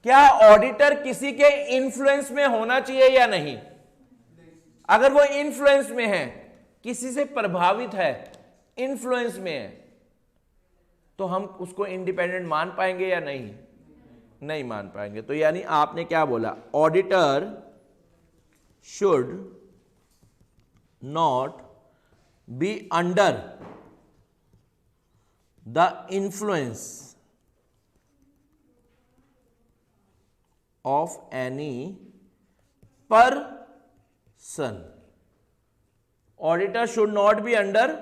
क्या ऑडिटर किसी के इन्फ्लुएंस में होना चाहिए या नहीं? अगर वो इन्फ्लुएंस में है, किसी से प्रभावित है, इन्फ्लुएंस में है, तो हम उसको इंडिपेंडेंट मान पाएंगे या नहीं? नहीं मान पाएंगे। तो यानी आपने क्या बोला, auditor should not be under the influence of any person. Auditor should not be under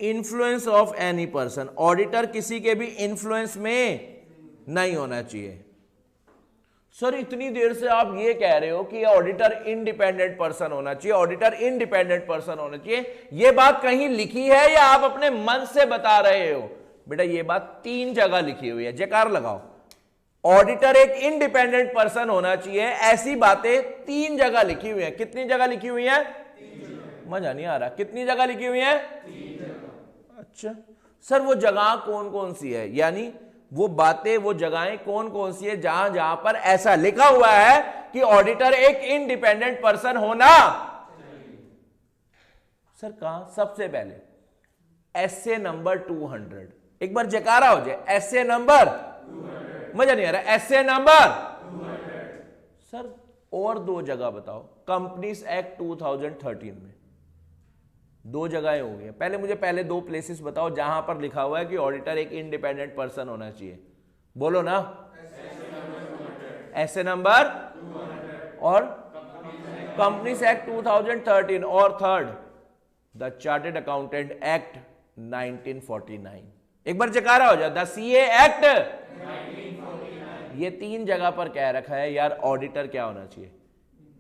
influence of any person. Auditor किसी के भी इन्फ्लुएंस में नहीं होना चाहिए। सर इतनी देर से आप ये कह रहे हो कि ऑडिटर इंडिपेंडेंट पर्सन होना चाहिए, ऑडिटर इंडिपेंडेंट पर्सन होना चाहिए, ये बात कहीं लिखी है या आप अपने मन से बता रहे हो? बेटा ये बात 3 जगह लिखी हुई है, जयकार लगाओ। ऑडिटर एक इंडिपेंडेंट पर्सन होना चाहिए, ऐसी बातें 3 जगह लिखी हुई है। कितनी जगह लिखी हुई है? मजा नहीं आ रहा, कितनी जगह लिखी हुई है? 3 जगह। अच्छा सर वो जगह कौन कौन सी है, यानी वो बातें, वो जगहें कौन कौन सी है जहां जहां पर ऐसा लिखा हुआ है कि ऑडिटर एक इंडिपेंडेंट पर्सन होना? सर कहां? सबसे पहले एसए नंबर 200, एक बार जयकारा हो जाए, एसए नंबर 200। मजा नहीं आ रहा, एसए नंबर 200। सर और 2 जगह बताओ, कंपनीज एक्ट 2013 में 2 जगहें हो गई। पहले मुझे 2 प्लेसेस बताओ जहां पर लिखा हुआ है कि ऑडिटर एक इंडिपेंडेंट पर्सन होना चाहिए। बोलो ना, एसए नंबर 200 और कंपनीज एक्ट 2013, और third the chartered accountant act 1949। एक बार जयकारा हो जाए, द सीए एक्ट 1949। ये 3 जगह पर कह रखा है यार ऑडिटर क्या होना चाहिए?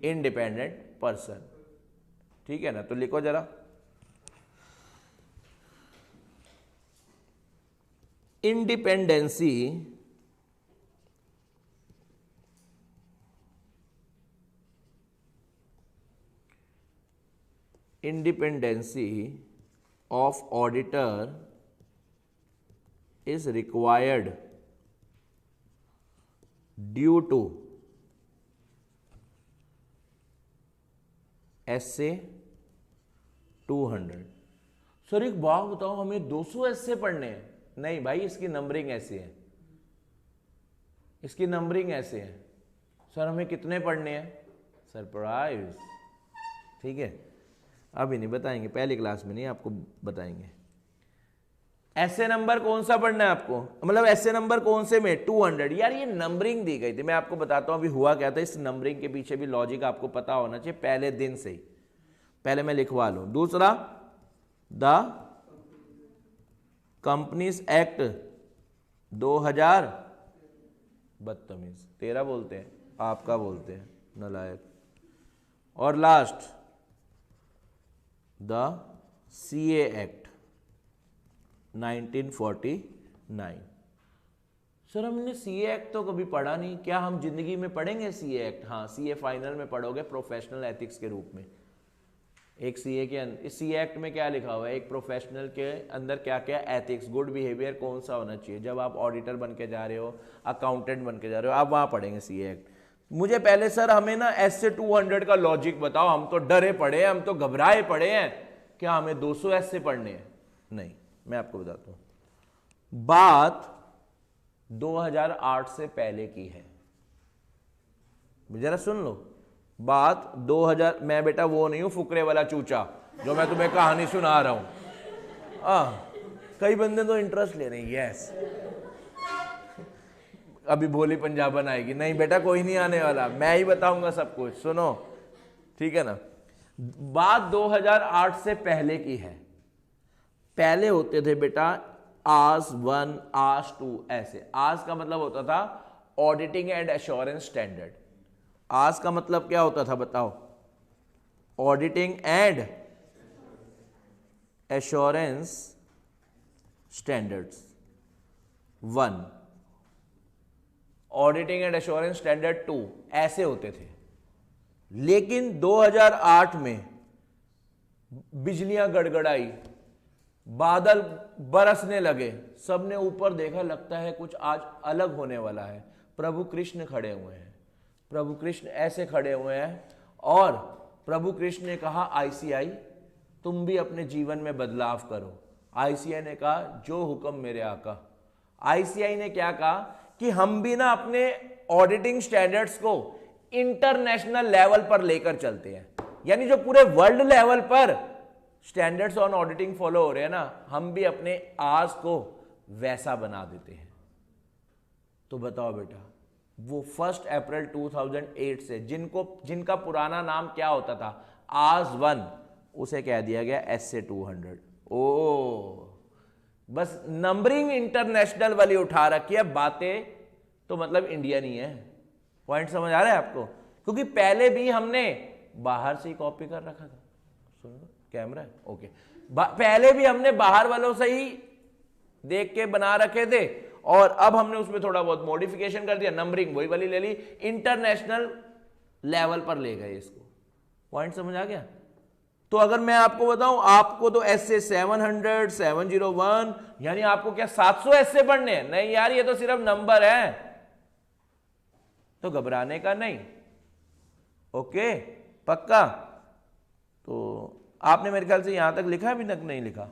इंडिपेंडेंट पर्सन, ठीक है ना। तो लिखो जरा, independency of auditor is required due to SA 200। Sir एक बात बताओ, हमें 200 एसए पढ़ने हैं? नहीं भाई, इसकी नंबरिंग ऐसी है, इसकी नंबरिंग ऐसे है। सर हमें कितने पढ़ने हैं? सरप्राइज, ठीक है, अभी नहीं बताएंगे, पहली क्लास में नहीं आपको बताएंगे। ऐसे नंबर कौन सा पढ़ना है आपको, मतलब ऐसे नंबर कौन से में 200। यार ये नंबरिंग दी गई थी, मैं आपको बताता हूं अभी हुआ क्या था। इस नंबरिंग के पीछे भी लॉजिक आपको पता होना चाहिए पहले दिन से ही, पहले मैं लिखवा लूं। दूसरा, द कंपनीज एक्ट 2000, बदतमीज, तेरा बोलते हैं, आपका बोलते हैं, नालायक। और last, the CA act 1949। Sir हमने सीए एक्ट तो कभी पढ़ा नहीं, क्या हम जिंदगी में पढ़ेंगे सीए एक्ट? हाँ, सीए फाइनल में पढ़ोगे प्रोफेशनल एथिक्स के रूप में। एक सीए के अंदर, इस सीए एक्ट में क्या लिखा हुआ है, एक प्रोफेशनल के अंदर क्या क्या एथिक्स, गुड बिहेवियर कौन सा होना चाहिए। जब आप ऑडिटर बन के जा रहे हो, अकाउंटेंट बन के जा रहे हो, आप वहां पढ़ेंगे सीए एक्ट। मुझे पहले सर हमें ना ऐसे 200 का लॉजिक बताओ, हम तो डरे पड़े हैं, हम तो घबराए पड़े हैं, क्या हमें 200 ऐसे पढ़ने हैं? नहीं, मैं आपको बताता हूं, बात 2008 से पहले की है, जरा सुन लो। बात 2000, मैं बेटा वो नहीं हूं फुकरे वाला चूचा जो मैं तुम्हें कहानी सुना रहा हूं। कई बंदे तो इंटरेस्ट ले रहे हैं, यस अभी भोली पंजाबन आएगी, नहीं बेटा कोई नहीं आने वाला, मैं ही बताऊंगा सब कुछ, सुनो ठीक है ना। बात 2008 से पहले की है। पहले होते थे बेटा आस 1, आस 2, ऐसे। आस का मतलब होता था ऑडिटिंग एंड एश्योरेंस स्टैंडर्ड। आस का मतलब क्या होता था बताओ? Auditing and assurance standards 1, auditing and assurance standard 2, ऐसे होते थे। लेकिन 2008 में बिजलियां गड़गड़ाई, बादल बरसने लगे, सबने ऊपर देखा, लगता है कुछ आज अलग होने वाला है। प्रभु कृष्ण खड़े हुए हैं, प्रभु कृष्ण ऐसे खड़े हुए हैं, और प्रभु कृष्ण ने कहा आईसीआई तुम भी अपने जीवन में बदलाव करो। आईसीआई ने कहा जो हुक्म मेरे आका। आईसीआई ने क्या कहा कि हम भी ना अपने ऑडिटिंग स्टैंडर्ड्स को इंटरनेशनल लेवल पर लेकर चलते हैं, यानी जो पूरे वर्ल्ड लेवल पर स्टैंडर्ड्स ऑन ऑडिटिंग फॉलो हो रहे हैं ना, हम भी अपने आज को वैसा बना देते हैं। तो बताओ बेटा, वो 1 अप्रैल 2008 से जिनका पुराना नाम क्या होता था, आज 1, उसे कह दिया गया SA 200। ओ बस नंबरिंग इंटरनेशनल वाली उठा रखी है, बातें तो मतलब इंडियन ही है। पॉइंट समझ आ रहा है आपको? क्योंकि पहले भी हमने बाहर से ही कॉपी कर रखा था। सुन लो, कैमरा है, ओके। पहले भी हमने बाहर वालों से ही देख के बना रखे थे, और अब हमने उसमें थोड़ा बहुत मॉडिफिकेशन कर दिया, नंबरिंग वही वाली ले ली, इंटरनेशनल लेवल पर ले गए इसको। पॉइंट समझ आ गया? तो अगर मैं आपको बताऊं, आपको तो ऐसे 700, 701, यानी आपको क्या 700 ऐसे पढ़ने हैं? नहीं यार, ये तो सिर्फ नंबर है, तो घबराने का नहीं। ओके, पक्का? तो आपने मेरे ख्याल से यहां तक लिखा, अभी तक नहीं लिखा?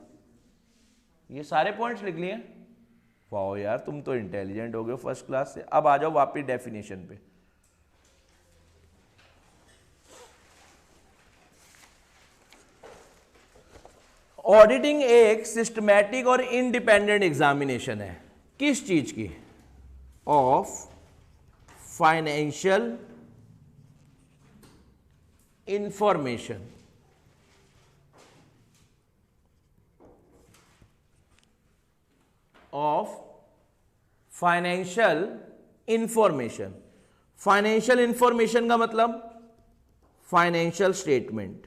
ये सारे पॉइंट्स लिख लिए? वाह यार, तुम तो इंटेलिजेंट हो गए फर्स्ट क्लास से। अब आ जाओ वापिस डेफिनेशन पे। ऑडिटिंग एक सिस्टमैटिक और इंडिपेंडेंट एग्जामिनेशन है, किस चीज की? Of financial information. Of financial information. Financial information का मतलब फाइनेंशियल स्टेटमेंट।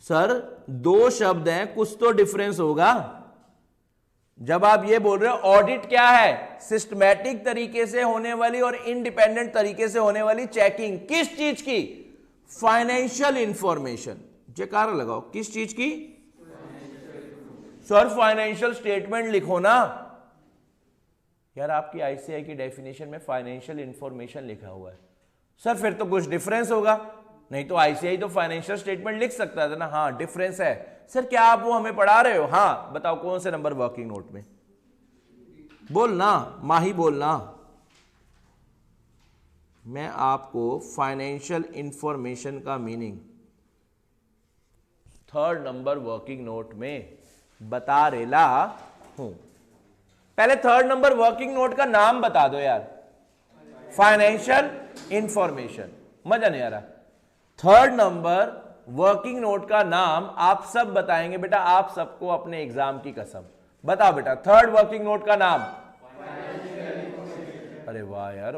सर दो शब्द हैं, कुछ तो डिफरेंस होगा। जब आप ये बोल रहे हो ऑडिट क्या है, सिस्टमैटिक तरीके से होने वाली और इंडिपेंडेंट तरीके से होने वाली चेकिंग, किस चीज की? Financial information. जयकारा लगाओ, किस चीज की? सर फाइनेंशियल स्टेटमेंट लिखो ना। यार आपकी आईसीआई की डेफिनेशन में फाइनेंशियल इंफॉर्मेशन लिखा हुआ है। सर फिर तो कुछ डिफरेंस होगा, नहीं तो आईसीआई तो फाइनेंशियल स्टेटमेंट लिख सकता था ना। हाँ डिफरेंस है। सर क्या आप वो हमें पढ़ा रहे हो? हाँ बताओ कौन से नंबर वर्किंग नोट में? बोलना माही, बोलना। मैं आपको फाइनेंशियल इंफॉर्मेशन का meaning third number working note में बता रेला हूं। पहले थर्ड नंबर वर्किंग नोट का नाम बता दो यार। Financial information. मजा नहीं आ रहा। थर्ड नंबर वर्किंग नोट का नाम आप सब बताएंगे बेटा, आप सबको अपने एग्जाम की कसम। बताओ बेटा थर्ड वर्किंग नोट का नाम। अरे वाह यार,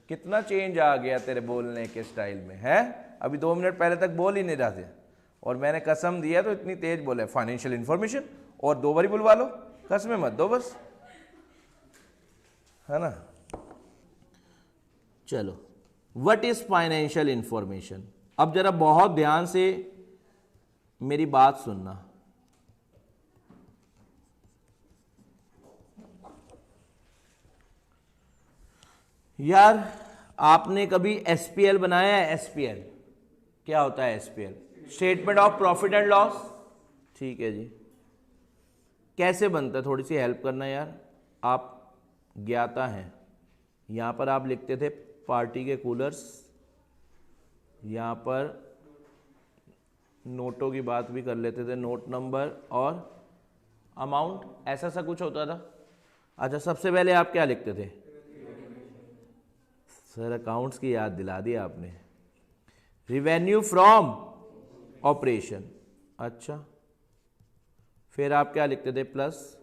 कितना चेंज आ गया तेरे बोलने के स्टाइल में है। अभी 2 मिनट पहले तक बोल ही नहीं रहा थे और मैंने कसम दिया तो इतनी तेज बोले फाइनेंशियल इंफॉर्मेशन, और 2 बारी बुलवा लो, कसमें मत दो बस, है ना। चलो, व्हाट इज फाइनेंशियल इंफॉर्मेशन। अब जरा बहुत ध्यान से मेरी बात सुनना। यार आपने कभी एसपीएल बनाया है? एसपीएल क्या होता है? SPL statement of profit and loss. ठीक है जी, कैसे बनता है थोड़ी सी हेल्प करना यार, आप ज्ञाता हैं। यहां पर आप लिखते थे पार्टी के कूलर्स, यहां पर नोटों की बात भी कर लेते थे, नोट नंबर और अमाउंट, ऐसा सा कुछ होता था। अच्छा, सबसे पहले आप क्या लिखते थे? सर अकाउंट्स की याद दिला दी आपने। Revenue from operation. अच्छा, फिर आप क्या लिखते थे? Plus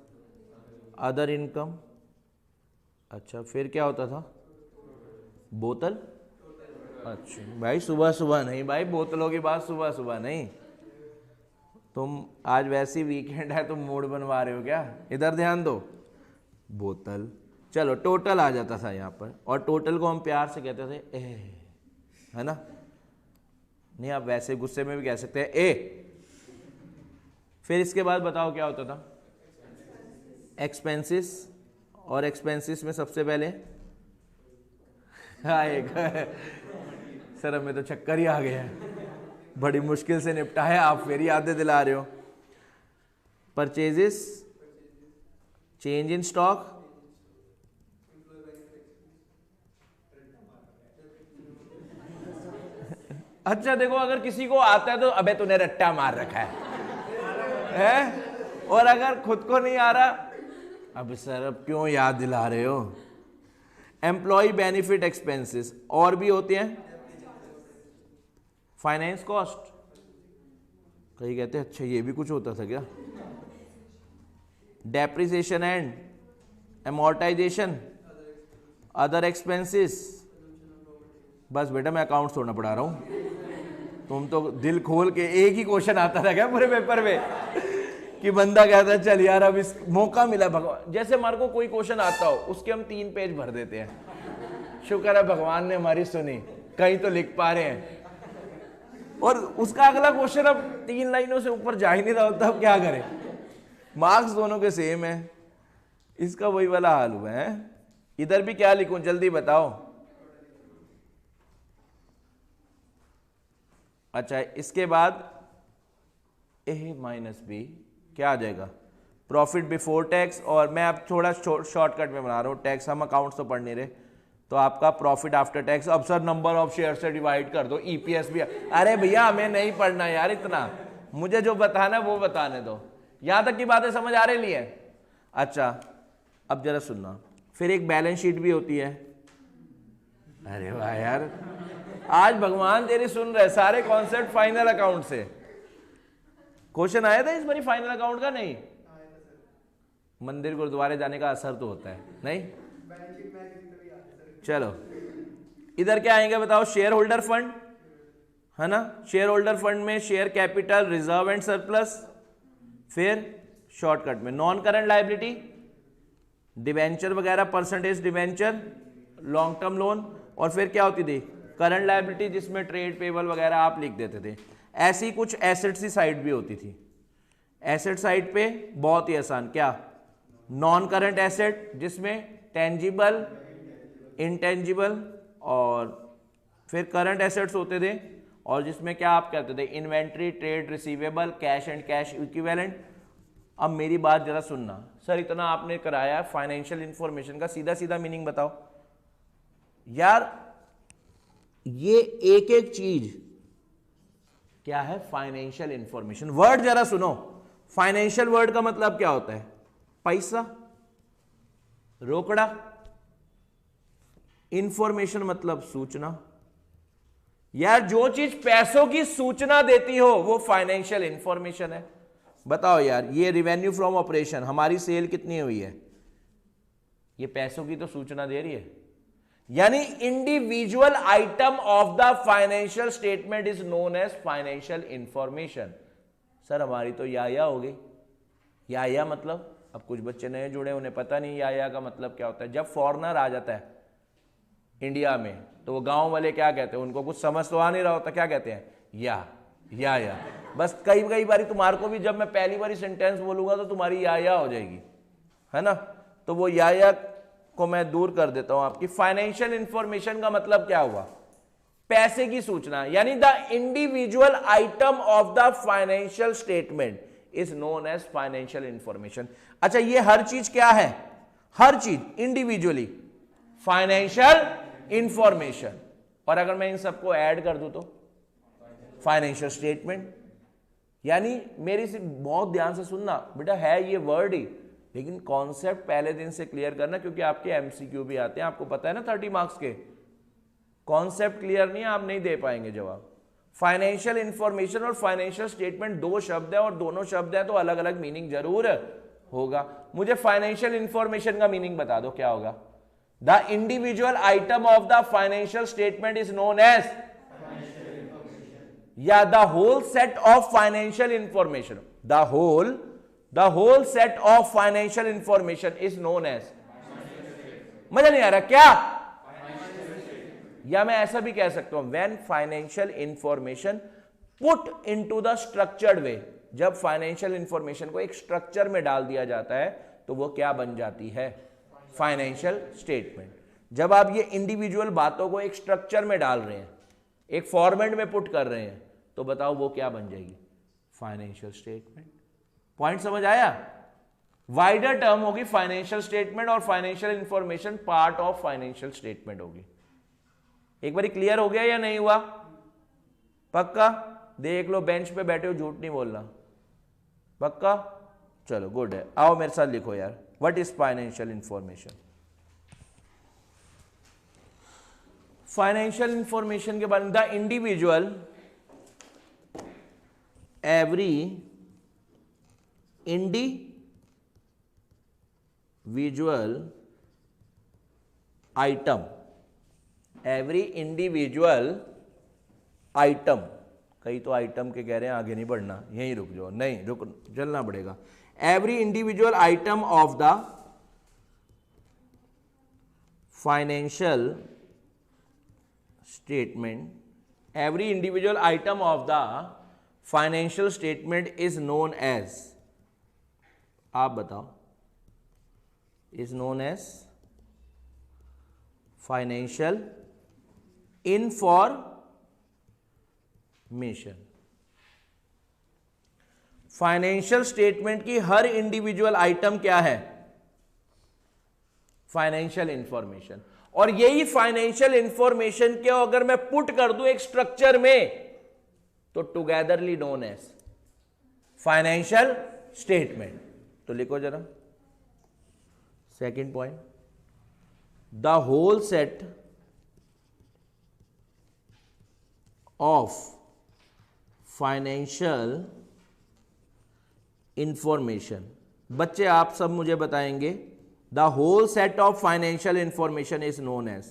other income. अच्छा, फिर क्या होता था? बोतल। अच्छा भाई, सुबह सुबह नहीं भाई, बोतलों की बात सुबह सुबह नहीं। तुम आज वैसी वीकेंड है, तुम मूड बनवा रहे हो क्या? इधर ध्यान दो। बोतल। चलो, टोटल आ जाता था यहाँ पर, और टोटल को हम प्यार से कहते थे ए, है ना। नहीं, आप वैसे गुस्से में भी कह सकते हैं ए। फिर इसके बाद बताओ क्या होता था? एक्सपेंसेस। और एक्सपेंसेस में सबसे पहले सर हमें तो चक्कर ही आ गया है, बड़ी मुश्किल से निपटा है, आप फिर यादें दिला रहे हो। परचेजेस, चेंज इन स्टॉक, अच्छा देखो, अगर किसी को आता है तो अबे तूने रट्टा मार रखा है? और अगर खुद को नहीं आ रहा, अब सर अब क्यों याद दिला रहे हो? एम्प्लॉय बेनिफिट एक्सपेंसेस, और भी होते हैं फाइनेंस कॉस्ट। कहीं कहते हैं अच्छा ये भी कुछ होता था क्या? Depreciation and amortisation, other expenses. बस बेटा मैं अकाउंट छोड़ना पड़ा रहा हूं, तुम तो दिल खोल के, एक ही क्वेश्चन आता था क्या पूरे पेपर में कि बंदा कहता है चल यार अब इस मौका मिला भगवान, जैसे हमारे को कोई क्वेश्चन आता हो उसके हम 3 पेज भर देते हैं, शुक्र है भगवान ने हमारी सुनी, कहीं तो लिख पा रहे हैं। और उसका अगला क्वेश्चन अब 3 लाइनों से ऊपर जा ही नहीं रहा होता, अब क्या करें? मार्क्स दोनों के सेम है, इसका वही वाला हाल हुआ है। इधर भी क्या लिखूं जल्दी बताओ? अच्छा, इसके बाद ए माइनस बी क्या आ जाएगा? Profit before tax. और मैं अब थोड़ा शॉर्टकट में बना रहा हूँ, टैक्स हम अकाउंट्स तो पढ़ नहीं रहे, तो आपका प्रॉफिट आफ्टर टैक्स। अब सर नंबर ऑफ शेयर से डिवाइड कर दो, ईपीएस भी। अरे भैया हमें नहीं पढ़ना यार इतना, मुझे जो बताना है वो बताने दो। यहां तक की बातें समझ आ रही है? अच्छा, अब जरा सुनना, फिर एक बैलेंस शीट भी होती है। अरे वाह यार, आज भगवान तेरी सुन रहे, सारे कॉन्सेप्ट फाइनल अकाउंट से। क्वेश्चन आया था इस बारी फाइनल अकाउंट का? नहीं, मंदिर गुरुद्वारे जाने का असर तो होता है नहीं। चलो, इधर क्या आएंगे बताओ? शेयर होल्डर फंड, है ना। शेयर होल्डर फंड में share capital, reserve and surplus. फिर शॉर्टकट में नॉन करंट लायबिलिटी, डिवेंचर वगैरह, percentage debenture, long term loan. और फिर क्या होती थी? करंट लायबिलिटी, जिसमें ट्रेड पेबल वगैरह आप लिख देते थे। ऐसी कुछ एसेट्स की साइड भी होती थी। एसेट साइड पे बहुत ही आसान, क्या? नॉन करंट एसेट, जिसमें टेंजिबल, इंटेंजिबल, और फिर करंट एसेट्स होते थे, और जिसमें क्या आप कहते थे? Inventory, trade receivable, cash and cash equivalent. अब मेरी बात जरा सुनना, सर इतना आपने कराया फाइनेंशियल इंफॉर्मेशन का, सीधा सीधा मीनिंग बताओ यार। ये एक एक चीज क्या है? Financial information. वर्ड जरा सुनो, फाइनेंशियल वर्ड का मतलब क्या होता है? पैसा, रोकड़ा। इंफॉर्मेशन मतलब सूचना। यार जो चीज पैसों की सूचना देती हो वो फाइनेंशियल इंफॉर्मेशन है। बताओ यार, ये रिवेन्यू फ्रॉम ऑपरेशन, हमारी सेल कितनी हुई है, ये पैसों की तो सूचना दे रही है। यानी individual item of the financial statement is known as financial information. Sir हमारी तो या हो गई। या मतलब, अब कुछ बच्चे नए जुड़े, उन्हें पता नहीं या का मतलब क्या होता है। जब फॉरेनर आ जाता है इंडिया में तो वो गांव वाले क्या कहते हैं, उनको कुछ समझ तो आ नहीं रहा होता, क्या कहते हैं? या। बस कई बारी तुम्हारे को भी, जब मैं पहली बारी सेंटेंस बोलूंगा तो तुम्हारी या हो जाएगी, है ना। तो वो या को मैं दूर कर देता हूं आपकी। फाइनेंशियल इंफॉर्मेशन का मतलब क्या हुआ? पैसे की सूचना। यानी the individual item of the financial statement is known as financial information. अच्छा, ये हर चीज क्या है? हर चीज इंडिविजुअली फाइनेंशियल इंफॉर्मेशन। और अगर मैं इन सबको ऐड कर दूं तो फाइनेंशियल स्टेटमेंट। यानी मेरी से बहुत ध्यान से सुनना बेटा, है ये वर्ड ही, लेकिन कॉन्सेप्ट पहले दिन से क्लियर करना, क्योंकि आपके एमसीक्यू भी आते हैं, आपको पता है ना 30 मार्क्स के। कॉन्सेप्ट क्लियर नहीं है, आप नहीं दे पाएंगे जवाब। फाइनेंशियल इंफॉर्मेशन और फाइनेंशियल स्टेटमेंट दो शब्द है, और दोनों शब्द है तो अलग अलग मीनिंग जरूर होगा। मुझे फाइनेंशियल इंफॉर्मेशन का मीनिंग बता दो, क्या होगा? The individual item of the financial statement is known as, या the whole set of financial information, the whole set of financial information is known as. मजा नहीं आ रहा क्या? या मैं ऐसा भी कह सकता हूं, when financial information put into the structured way, जब फाइनेंशियल इंफॉर्मेशन को एक स्ट्रक्चर में डाल दिया जाता है तो वो क्या बन जाती है? Financial statement. जब आप ये इंडिविजुअल बातों को एक स्ट्रक्चर में डाल रहे हैं, एक फॉर्मेट में पुट कर रहे हैं, तो बताओ वो क्या बन जाएगी? Financial statement. पॉइंट समझ आया? वाइडर टर्म होगी फाइनेंशियल स्टेटमेंट, और financial information part of financial statement होगी। एक बार क्लियर हो गया या नहीं हुआ? पक्का? देख लो, बेंच पे बैठे हो, झूठ नहीं बोलना। पक्का? चलो गुड है। आओ मेरे साथ लिखो यार, what is financial information. Financial information के बारे में, the individual, every individual item, every individual item, कई तो आइटम के कह रहे हैं, आगे नहीं बढ़ना, यहीं रुक जाओ, नहीं रुक, चलना पड़ेगा। Every individual item of the financial statement, every individual item of the financial statement is known as, आप बताओ, is known as financial information. Financial statement की हर इंडिविजुअल आइटम क्या है? Financial information. और यही फाइनेंशियल इंफॉर्मेशन को अगर मैं पुट कर दूं एक स्ट्रक्चर में, तो togetherly known as financial statement. तो लिखो जरा second point, the whole set of financial information. बच्चे आप सब मुझे बताएंगे, the whole set of financial information is known as,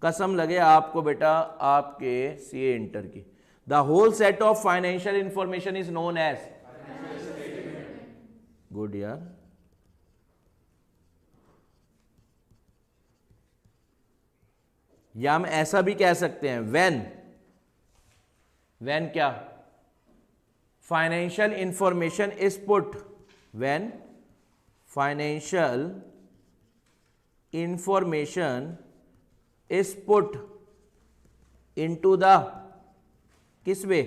कसम लगे आपको बेटा आपके सीए इंटर की, the whole set of financial information is known as, good यार। या हम ऐसा भी कह सकते हैं, व्हेन क्या? Financial information is put, when financial information is put into the किस way?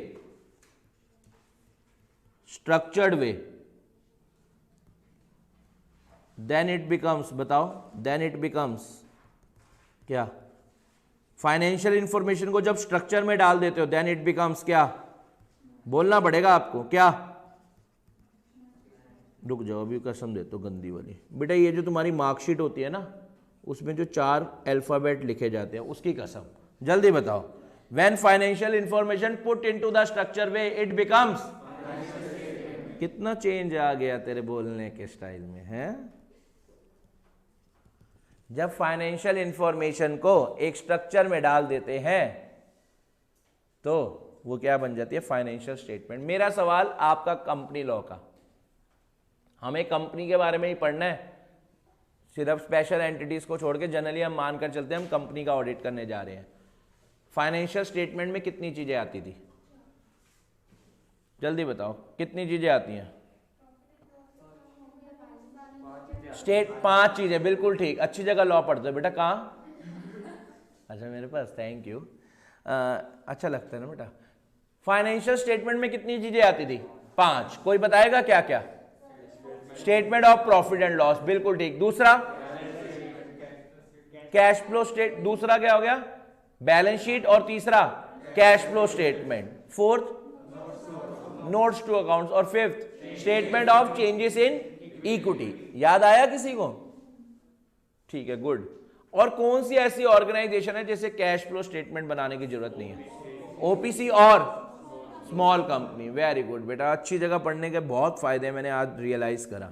Structured way, then it becomes, बताओ, देन इट बिकम्स क्या? फाइनेंशियल इंफॉर्मेशन को जब स्ट्रक्चर में डाल देते हो, देन इट बिकम्स क्या? बोलना पड़ेगा आपको। क्या? रुक जाओ, अभी कसम देता हूँ गंदी वाली। बेटा ये जो तुम्हारी मार्कशीट होती है ना, उसमें जो 4 अल्फाबेट लिखे जाते हैं, उसकी कसम। जल्दी बताओ। When financial information put into the structure way it becomes. कितना चेंज आ गया तेरे बोलने के स्टाइल में है। जब फाइनेंशियल इंफॉर्मेशन को एक स्ट्रक्चर में डाल देते हैं तो वो क्या बन जाती है? Financial statement. मेरा सवाल आपका कंपनी लॉ का, हमें कंपनी के बारे में ही पढ़ना है, सिर्फ स्पेशल एंटिटीज को छोड़ के जनरली हम मानकर चलते हैं हम कंपनी का ऑडिट करने जा रहे हैं। फाइनेंशियल स्टेटमेंट में कितनी चीजें आती थी? जल्दी बताओ कितनी चीजें आती हैं? 5 चीजें, बिल्कुल ठीक, अच्छी जगह लॉ पढ़ते हो बेटा। कहाँ? अच्छा मेरे पास, थैंक यू। अच्छा लगता है ना बेटा। फाइनेंशियल स्टेटमेंट में कितनी चीजें आती थी? 5। कोई बताएगा क्या क्या? Statement of profit and loss, बिल्कुल ठीक। दूसरा कैश फ्लो स्टेट, दूसरा क्या हो गया? Balance sheet. और तीसरा cash flow statement. Fourth notes to accounts. और fifth statement of changes in equity. याद आया किसी को? ठीक है, गुड। और कौन सी ऐसी ऑर्गेनाइजेशन है जिसे कैश फ्लो स्टेटमेंट बनाने की जरूरत नहीं है? ओपीसी और स्मॉल कंपनी। वेरी गुड बेटा, अच्छी जगह पढ़ने के बहुत फायदे मैंने आज रियलाइज करा।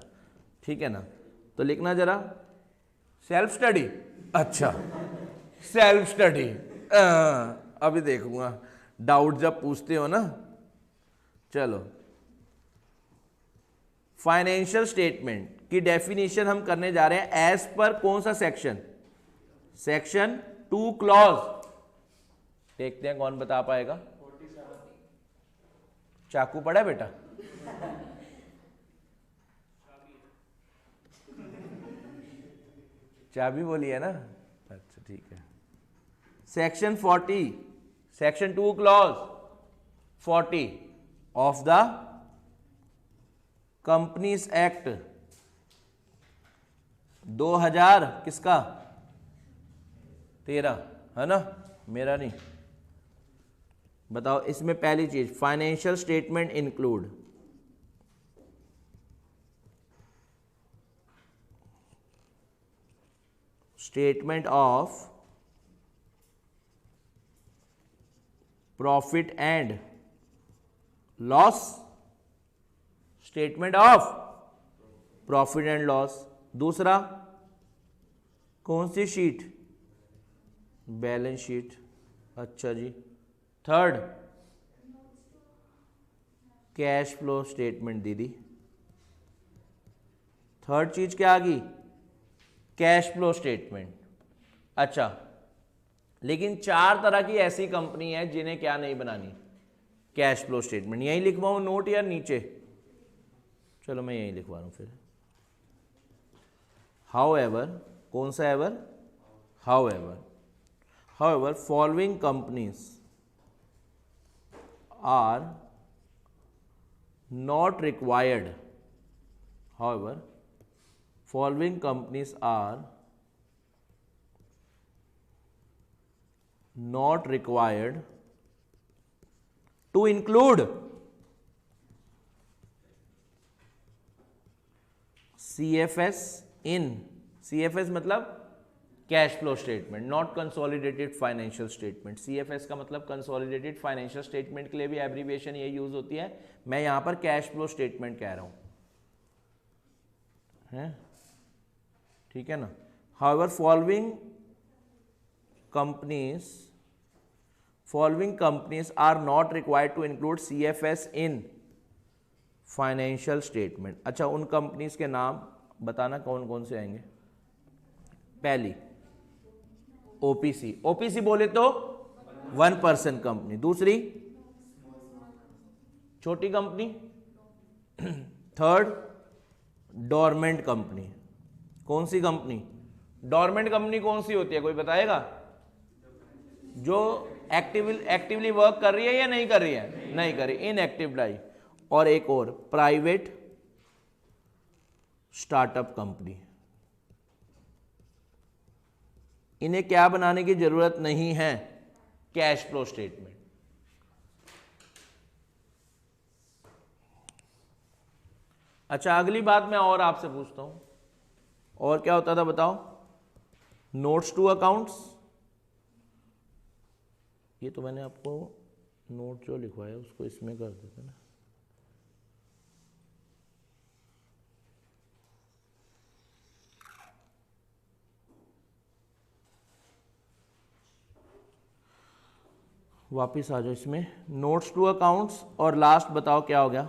ठीक है ना? तो लिखना जरा, सेल्फ स्टडी। अच्छा सेल्फ स्टडी, अभी देखूंगा, डाउट जब पूछते हो ना। चलो, फाइनेंशियल स्टेटमेंट की डेफिनेशन हम करने जा रहे हैं एज पर कौन सा सेक्शन? Section 2 clause. देखते हैं कौन बता पाएगा। चाकू पड़ा है बेटा? चाबी बोली है ना? अच्छा ठीक है। Section 40, section 2 clause 40 of the companies act 2000 किसका? 13 है ना, मेरा नहीं। बताओ इसमें पहली चीज, financial statement include statement of profit and loss, statement of profit and loss. दूसरा कौन सी शीट? Balance sheet. अच्छा जी। Third cash flow statement. दीदी थर्ड चीज क्या आ गई? Cash flow statement. अच्छा, लेकिन 4 तरह की ऐसी कंपनी है जिन्हें क्या नहीं बनानी? Cash flow statement. यहीं लिखवाऊं नोट या नीचे? चलो मैं यहीं लिखवा रहा हूं फिर। हाउएवर, कौन सा ever? However following companies are not required. However, following companies are not required to include CFS in, CFS मतलब cash flow statement, not consolidated financial statement. CFS का मतलब कंसोलिडेटेड फाइनेंशियल स्टेटमेंट के लिए भी एब्रीविएशन ये use होती है। मैं यहां पर कैश फ्लो स्टेटमेंट कह रहा हूं, है ठीक है ना। However following companies are not required to include CFS in financial statement. अच्छा, उन कंपनीज के नाम बताना कौन कौन से आएंगे। पहली ओपीसी, ओपीसी बोले तो 1 पर्सन कंपनी। दूसरी छोटी कंपनी। Third dormant company. कौन सी कंपनी? डोरमेंट कंपनी कौन सी होती है, कोई बताएगा? जो एक्टिवली वर्क कर रही है या नहीं कर रही है? नहीं कर रही, इनएक्टिव लाइफ। और एक और प्राइवेट स्टार्टअप कंपनी। इन्हें क्या बनाने की जरूरत नहीं है? Cash flow statement. अच्छा, अगली बात मैं और आपसे पूछता हूं, और क्या होता था बताओ? नोट्स टू अकाउंट्स, ये तो मैंने आपको नोट जो लिखवाया उसको इसमें कर देते ना। वापिस आ जाओ इसमें, नोट्स टू अकाउंट्स, और लास्ट बताओ क्या हो गया?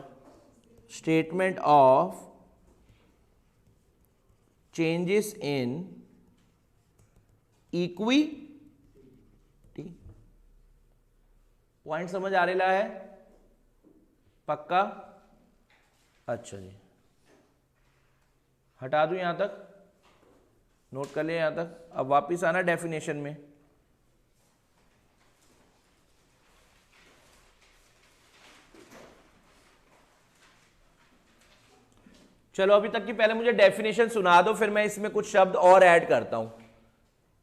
Statement of changes in equity. Point समझ आ रहा है? पक्का? अच्छा जी, हटा दूं यहां तक, नोट कर लिया यहां तक। अब वापिस आना डेफिनेशन में। चलो अभी तक की पहले मुझे डेफिनेशन सुना दो, फिर मैं इसमें कुछ शब्द और ऐड करता हूं।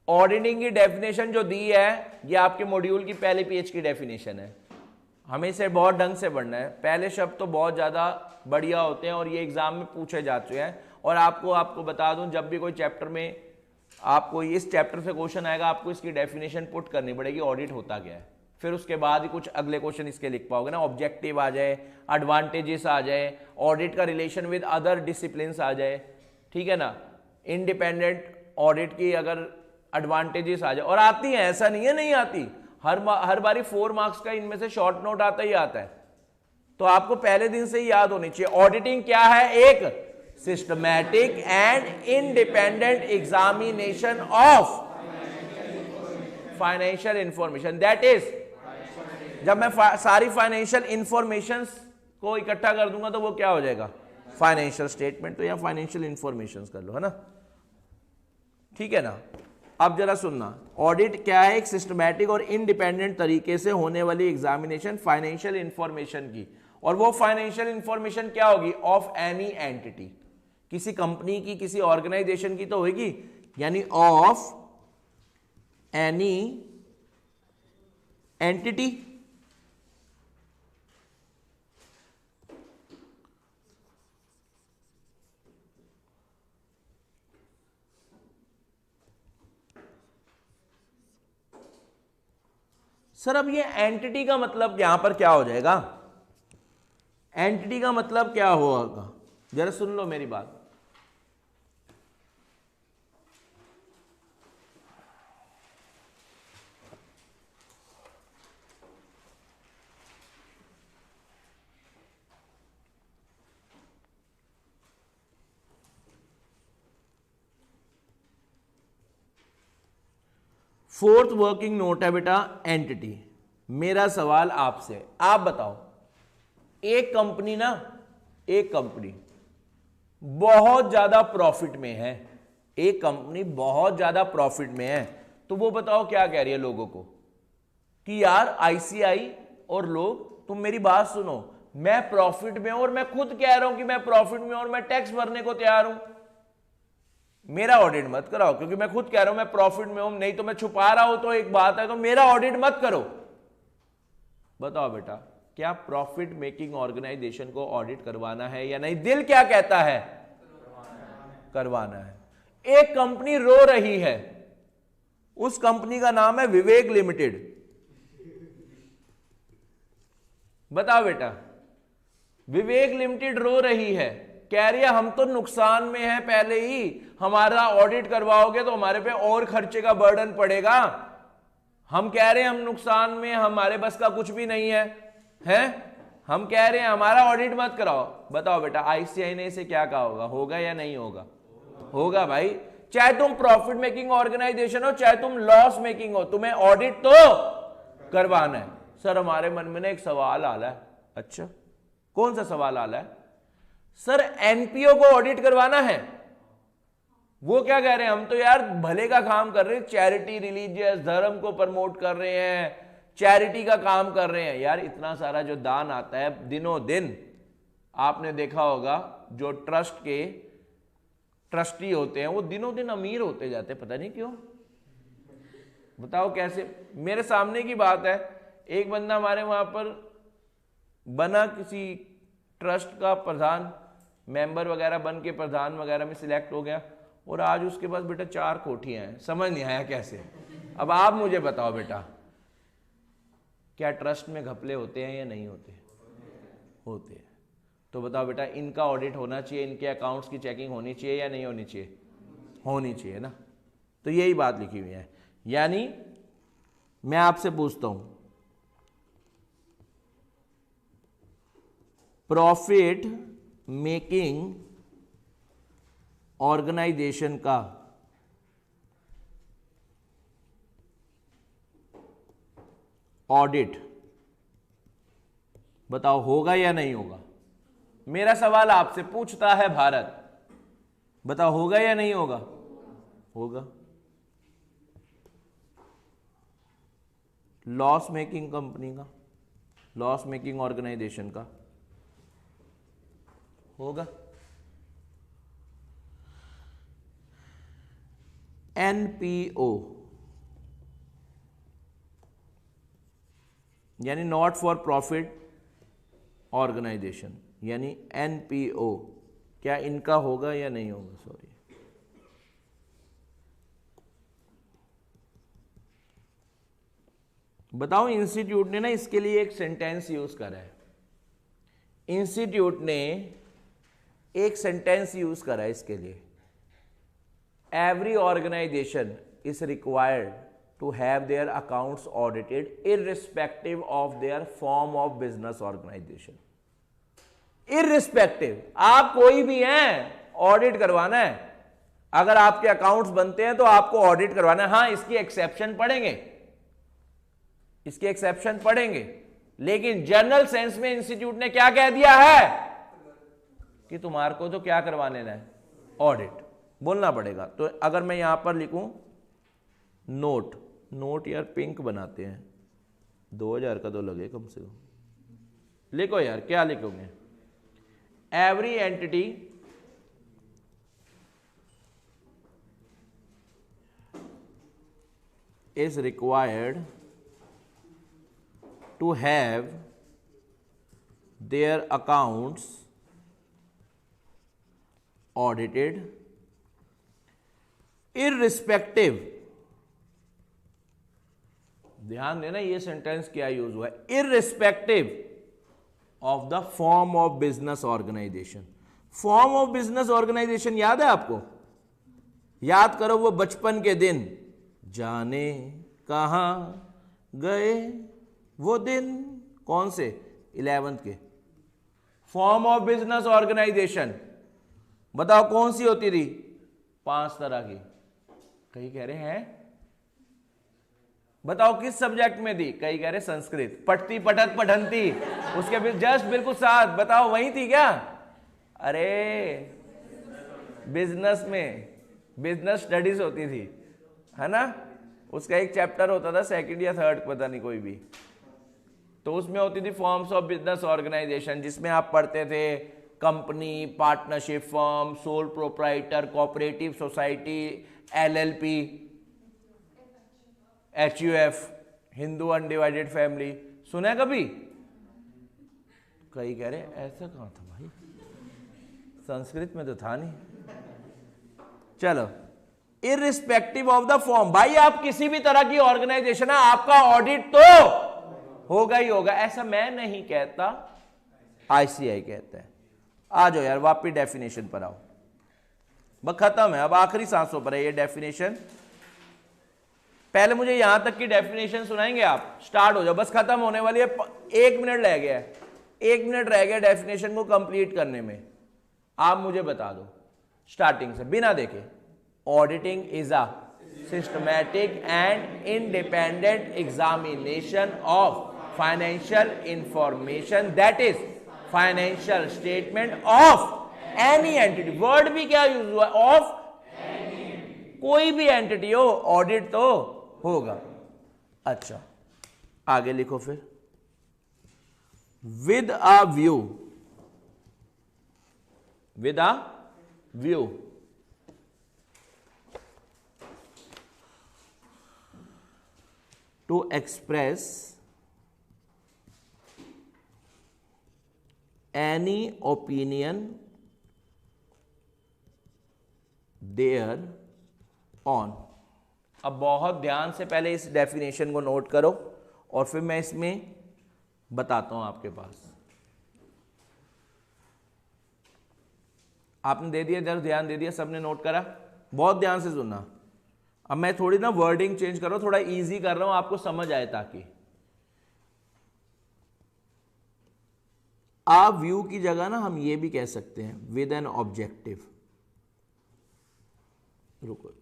ऑडिटिंग की डेफिनेशन जो दी है ये आपके मॉड्यूल की पहले पेज की डेफिनेशन है। हमें इसे बहुत ढंग से पढ़ना है। पहले शब्द तो बहुत ज़्यादा बढ़िया होते हैं और ये एग्जाम में पूछे जा चुके हैं। और आपको बता दूं, जब भी कोई चैप्टर में आपको इस चैप्टर से क्वेश्चन आएगा, आपको इसकी डेफिनेशन पुट करनी पड़ेगी, ऑडिट होता क्या है। फिर उसके बाद ही कुछ अगले क्वेश्चन इसके लिख पाओगे ना। ऑब्जेक्टिव आ जाए, एडवांटेजेस आ जाए, ऑडिट का रिलेशन विद अदर डिसिप्लिन्स आ जाए, ठीक है ना, इंडिपेंडेंट ऑडिट की अगर एडवांटेजेस आ जाए, और आती हैं, ऐसा नहीं है नहीं आती, हर बारी 4 मार्क्स का इनमें से शॉर्ट नोट आता ही आता है। तो आपको पहले दिन से ही याद होनी चाहिए ऑडिटिंग क्या है। एक systematic and independent examination of financial information, that is, जब मैं सारी फाइनेंशियल इंफॉर्मेशन को इकट्ठा कर दूंगा तो वो क्या हो जाएगा? Financial statement. तो या फाइनेंशियल इंफॉर्मेशन कर लो, है ना, ठीक है ना। अब जरा सुनना, ऑडिट क्या है? एक सिस्टमैटिक और इंडिपेंडेंट तरीके से होने वाली एग्जामिनेशन फाइनेंशियल इंफॉर्मेशन की। और वो फाइनेंशियल इंफॉर्मेशन क्या होगी? ऑफ एनी एंटिटी, किसी कंपनी की, किसी ऑर्गेनाइजेशन की तो होगी, यानी ऑफ एनी एंटिटी। सर अब ये एंटिटी का मतलब यहां पर क्या हो जाएगा? एंटिटी का मतलब क्या होगा? जरा सुन लो मेरी बात। फोर्थ वर्किंग नोट है बेटा एंटिटी। मेरा सवाल आपसे, आप बताओ, एक कंपनी ना, एक कंपनी बहुत ज्यादा प्रॉफिट में है, एक कंपनी बहुत ज्यादा प्रॉफिट में है, तो वो बताओ क्या कह रही है लोगों को कि यार आईसीआई और लोग, तुम मेरी बात सुनो, मैं प्रॉफिट में हूं और मैं खुद कह रहा हूं कि मैं प्रॉफिट में हूं और मैं टैक्स भरने को तैयार हूं, मेरा ऑडिट मत कराओ, क्योंकि मैं खुद कह रहा हूं मैं प्रॉफिट में हूं, नहीं तो मैं छुपा रहा हूं तो एक बात है, तो मेरा ऑडिट मत करो। बताओ बेटा, क्या प्रॉफिट मेकिंग ऑर्गेनाइजेशन को ऑडिट करवाना है या नहीं? दिल क्या कहता है? करवाना है। एक कंपनी रो रही है, उस कंपनी का नाम है विवेक लिमिटेड। बताओ बेटा, विवेक लिमिटेड रो रही है, कह रही है हम तो नुकसान में है पहले ही, हमारा ऑडिट करवाओगे तो हमारे पे और खर्चे का बर्डन पड़ेगा, हम कह रहे हैं हम नुकसान में, हमारे बस का कुछ भी नहीं है, हम कह रहे हैं हमारा ऑडिट मत कराओ। बताओ बेटा, आईसीआई ने इसे क्या कहा होगा? होगा या नहीं होगा? होगा भाई। चाहे तुम प्रॉफिट मेकिंग ऑर्गेनाइजेशन हो, चाहे तुम लॉस मेकिंग हो, तुम्हें ऑडिट तो करवाना है। सर हमारे मन में ना एक सवाल आ रहा है। अच्छा, कौन सा सवाल आ रहा है? सर एनपीओ को ऑडिट करवाना है। वो क्या कह रहे हैं, हम तो यार भले का काम कर रहे हैं, चैरिटी, रिलीजियस धर्म को प्रमोट कर रहे हैं, चैरिटी का काम कर रहे हैं। यार इतना सारा जो दान आता है दिनों दिन, आपने देखा होगा जो ट्रस्ट के ट्रस्टी होते हैं वो दिनों दिन अमीर होते जाते हैं, पता नहीं क्यों। बताओ कैसे? मेरे सामने की बात है, एक बंदा हमारे वहां पर बना किसी ट्रस्ट का प्रधान, मेंबर वगैरह बन के प्रधान वगैरह में सिलेक्ट हो गया, और आज उसके पास बेटा 4 कोठियां हैं, समझ नहीं आया कैसे। अब आप मुझे बताओ बेटा, क्या ट्रस्ट में घपले होते हैं या नहीं होते? होते हैं। तो बताओ बेटा, इनका ऑडिट होना चाहिए, इनके अकाउंट्स की चेकिंग होनी चाहिए या नहीं होनी चाहिए? होनी चाहिए ना। तो यही बात लिखी हुई है। यानी मैं आपसे पूछता हूं, प्रॉफिट मेकिंग ऑर्गेनाइजेशन का ऑडिट बताओ होगा या नहीं होगा? मेरा सवाल आपसे पूछता है भारत, बताओ होगा या नहीं होगा? होगा। लॉस मेकिंग कंपनी का, लॉस मेकिंग ऑर्गेनाइजेशन का होगा। एनपीओ यानी नॉट फॉर प्रॉफिट ऑर्गेनाइजेशन, यानी एनपीओ, क्या इनका होगा या नहीं होगा? सॉरी, बताओ। इंस्टीट्यूट ने ना इसके लिए एक सेंटेंस यूज करा है, इंस्टीट्यूट ने एक सेंटेंस यूज करा है इसके लिए, every organisation is required to have their accounts audited irrespective of their form of business organization. irrespective, आप कोई भी हैं, ऑडिट करवाना है। अगर आपके अकाउंट्स बनते हैं तो आपको ऑडिट करवाना है। हाँ, इसकी एक्सेप्शन पढ़ेंगे, इसके एक्सेप्शन पढ़ेंगे, लेकिन जनरल सेंस में इंस्टीट्यूट ने क्या कह दिया है कि तुम्हारे को तो क्या करवा लेना है? ऑडिट बोलना पड़ेगा। तो अगर मैं यहां पर लिखूं नोट, नोट यार पिंक बनाते हैं, 2000 का तो लगे कम से कम। लिखो यार, क्या लिखोगे? Every entity is required to have their accounts audited irrespective, ध्यान देना ये सेंटेंस क्या यूज हुआ है, irrespective of the form of business organisation. Form of business organisation याद है आपको? याद करो वो बचपन के दिन, जाने कहां गए वो दिन, कौन से? 11th के। फॉर्म ऑफ बिजनेस ऑर्गेनाइजेशन बताओ कौन सी होती थी? 5 तरह की। कई कह रहे हैं बताओ किस सब्जेक्ट में थी? कई कह रहे संस्कृत। पढ़ती पठत पढ़ंती, उसके भी जस्ट बिल्कुल साथ, बताओ वही थी क्या? अरे बिजनेस में बिजनेस स्टडीज होती थी, है ना? उसका एक चैप्टर होता था, सेकंड या थर्ड पता नहीं कोई भी, तो उसमें होती थी फॉर्म्स ऑफ बिजनेस ऑर्गेनाइजेशन, जिसमें आप पढ़ते थे company, partnership firm, sole proprietor, cooperative society, LLP, HUF, Hindu undivided family. सुना है कभी? कई कह रहे ऐसा कहां था भाई, संस्कृत में तो था नहीं। चलो, इररिस्पेक्टिव ऑफ द फॉर्म, भाई आप किसी भी तरह की ऑर्गेनाइजेशन है, आपका ऑडिट तो होगा ही होगा। ऐसा मैं नहीं कहता, ICI कहता है। आ जाओ यार वापिस डेफिनेशन पर आओ, बस खत्म है, अब आखिरी सांसों पर है ये डेफिनेशन। पहले मुझे यहां तक की डेफिनेशन सुनाएंगे आप, स्टार्ट हो जाओ, बस खत्म होने वाली है, 1 मिनट रह गया है, 1 मिनट रह गया डेफिनेशन को कंप्लीट करने में। आप मुझे बता दो स्टार्टिंग से बिना देखे, auditing is a systematic and independent examination of financial information that is financial statement of any entity. Word भी क्या यूज हुआ? ऑफ कोई भी एंटिटी हो, ऑडिट तो होगा। अच्छा आगे लिखो फिर, with a view, with a view to express any opinion thereon. अब बहुत ध्यान से पहले इस डेफिनेशन को नोट करो और फिर मैं इसमें बताता हूं आपके पास। आपने दे दिया, इधर ध्यान दे दिया, सबने नोट करा, बहुत ध्यान से सुनना। अब मैं थोड़ी ना वर्डिंग चेंज कर रहा हूं, थोड़ा इजी कर रहा हूं, आपको समझ आए ताकि। आ व्यू की जगह ना हम ये भी कह सकते हैं विद एन ऑब्जेक्टिव। रुको,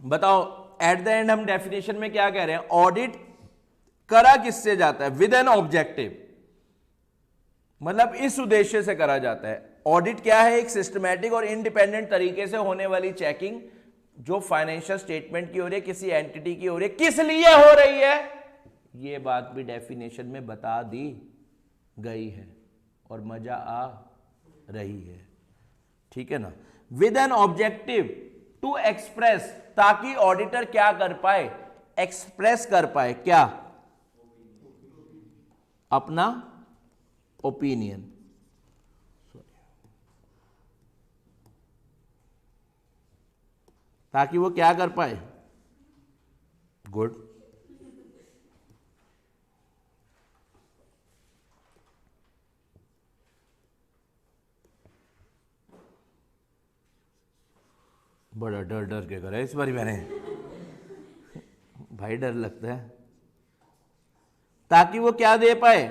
बताओ एट द एंड हम डेफिनेशन में क्या कह रहे हैं? ऑडिट करा किससे जाता है? विद एन ऑब्जेक्टिव, मतलब इस उद्देश्य से करा जाता है। ऑडिट क्या है? एक सिस्टमैटिक और इंडिपेंडेंट तरीके से होने वाली चेकिंग जो फाइनेंशियल स्टेटमेंट की हो रही है, किसी एंटिटी की हो रही है। किस लिए हो रही है ये बात भी डेफिनेशन में बता दी गई है और मजा आ रही है, ठीक है ना। With an objective to express, ताकि ऑडिटर क्या कर पाए? एक्सप्रेस कर पाए क्या? अपना ओपिनियन। ताकि वो क्या कर पाए? गुड। बड़ा डर डर के करा इस बारी मैंने भाई, डर लगता है। ताकि वो क्या दे पाए?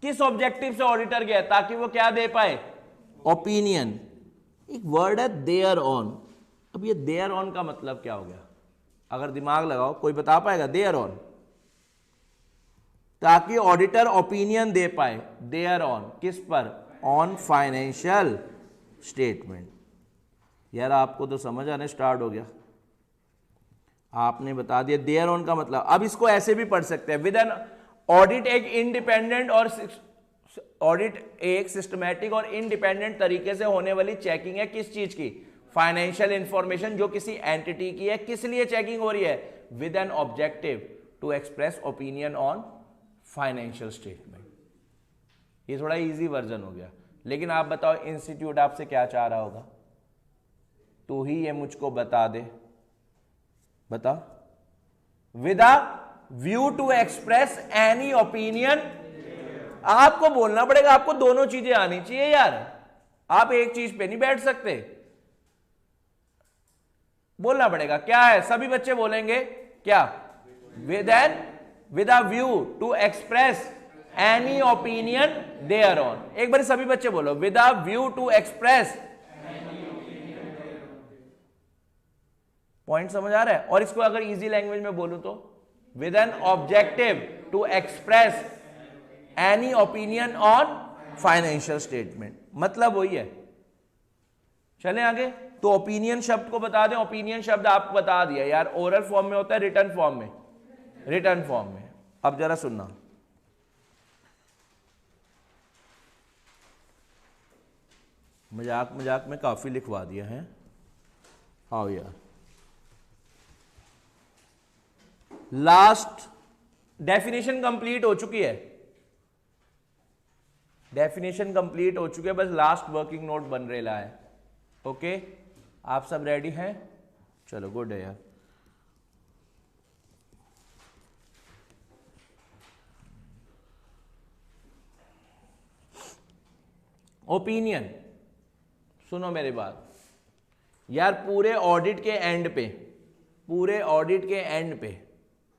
किस ऑब्जेक्टिव से ऑडिटर गया? ताकि वो क्या दे पाए? ओपिनियन। एक वर्ड है देयर ऑन। अब ये देयर ऑन का मतलब क्या हो गया? अगर दिमाग लगाओ, कोई बता पाएगा? देयर ऑन, ताकि ऑडिटर ओपिनियन दे पाए। देयर ऑन किस पर? On financial statement. यार आपको तो समझ आने स्टार्ट हो गया, आपने बता दिया देयर ऑन का मतलब। अब इसको ऐसे भी पढ़ सकते हैं, विद एन ऑडिट एक इंडिपेंडेंट और ऑडिट एक सिस्टमैटिक और इंडिपेंडेंट तरीके से होने वाली चेकिंग है। किस चीज की? फाइनेंशियल इंफॉर्मेशन जो किसी एंटिटी की है। किस लिए चेकिंग हो रही है? With an objective to express opinion on financial statement. ये थोड़ा इजी वर्जन हो गया, लेकिन आप बताओ इंस्टीट्यूट आपसे क्या चाह रहा होगा? तू ही ये मुझको बता दे, बता। With a view to express any opinion. आपको बोलना पड़ेगा, आपको दोनों चीजें आनी चाहिए यार, आप एक चीज पे नहीं बैठ सकते, बोलना पड़ेगा। क्या है? सभी बच्चे बोलेंगे क्या? With a view to express any opinion there on. एक बार सभी बच्चे बोलो, with a view to express. Point समझ आ रहा है? और इसको अगर इजी लैंग्वेज में बोलूं तो with an objective to express any opinion on financial statement, मतलब वही है। चलें आगे। तो ओपिनियन शब्द को बता दें। ओपिनियन शब्द आपको बता दिया यार, ओरल फॉर्म में होता है, रिटर्न फॉर्म में, रिटर्न फॉर्म में। अब जरा सुनना, मजाक मजाक में काफी लिखवा दिया है। आओ यार, लास्ट डेफिनेशन कंप्लीट हो चुकी है, डेफिनेशन कंप्लीट हो चुकी है, बस लास्ट वर्किंग नोट बन रहा है। ओके, आप सब रेडी हैं? चलो गुड है यार। ओपिनियन, सुनो मेरी बात यार। पूरे ऑडिट के एंड पे, पूरे ऑडिट के एंड पे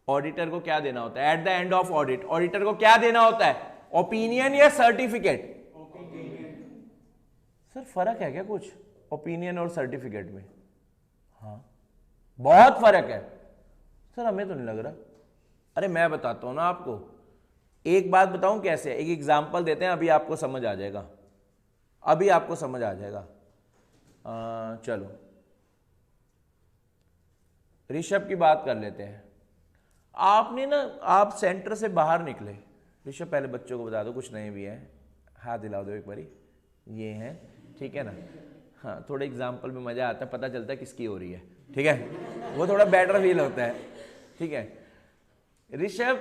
ऑडिटर को क्या देना होता है? Eight the end of audit auditor को क्या देना होता है? ओपिनियन या सर्टिफिकेट? सर फर्क है क्या कुछ ओपिनियन और सर्टिफिकेट में? हाँ बहुत फर्क है सर, हमें तो नहीं लग रहा। अरे मैं बताता हूं ना आपको, एक बात बताऊं कैसे, एक एग्जांपल देते हैं, अभी आपको समझ आ जाएगा, अभी आपको समझ आ जाएगा। चलो ऋषभ की बात कर लेते हैं। आपने ना, आप सेंटर से बाहर निकले, ऋषभ पहले बच्चों को बता दो, कुछ नए भी हैं, हाथ दिला दो एक बारी, ये हैं, ठीक है ना। हाँ, थोड़े एग्जाम्पल में मज़ा आता है, पता चलता है किसकी हो रही है, ठीक है, वो थोड़ा बेटर फील होता है, ठीक है। ऋषभ,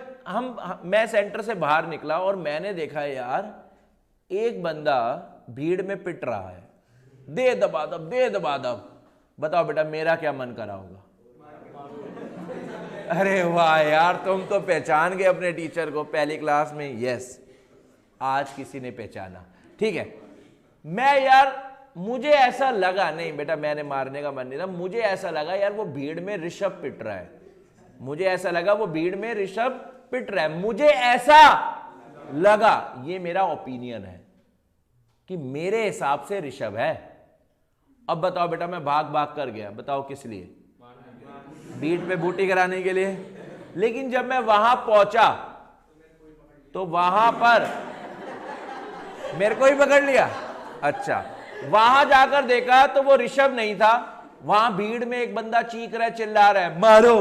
मैं सेंटर से बाहर निकला और मैंने देखा यार एक बंदा भीड़ में पिट रहा है, दे दबादब दे दबादब। बताओ बेटा मेरा क्या मन करा होगा? अरे वाह यार, तुम तो पहचान गए अपने टीचर को पहली क्लास में। यस, आज किसी ने पहचाना, ठीक है। मैं यार, मुझे ऐसा लगा, नहीं बेटा मैंने मारने का मन नहीं था, मुझे ऐसा लगा यार वो भीड़ में ऋषभ पिट रहा है, मुझे ऐसा लगा वो भीड़ में ऋषभ पिट रहा है, मुझे ऐसा लगा, ये मेरा ओपिनियन है कि मेरे हिसाब से ऋषभ है। अब बताओ बेटा, मैं भाग भाग कर गया, बताओ किस लिए? बीट पे बूटी कराने के लिए। लेकिन जब मैं वहां पहुंचा तो वहां पर मेरे को ही पकड़ लिया। अच्छा, वहां जाकर देखा तो वो ऋषभ नहीं था, वहां भीड़ में एक बंदा चीख रहा है, चिल्ला रहा है, मारो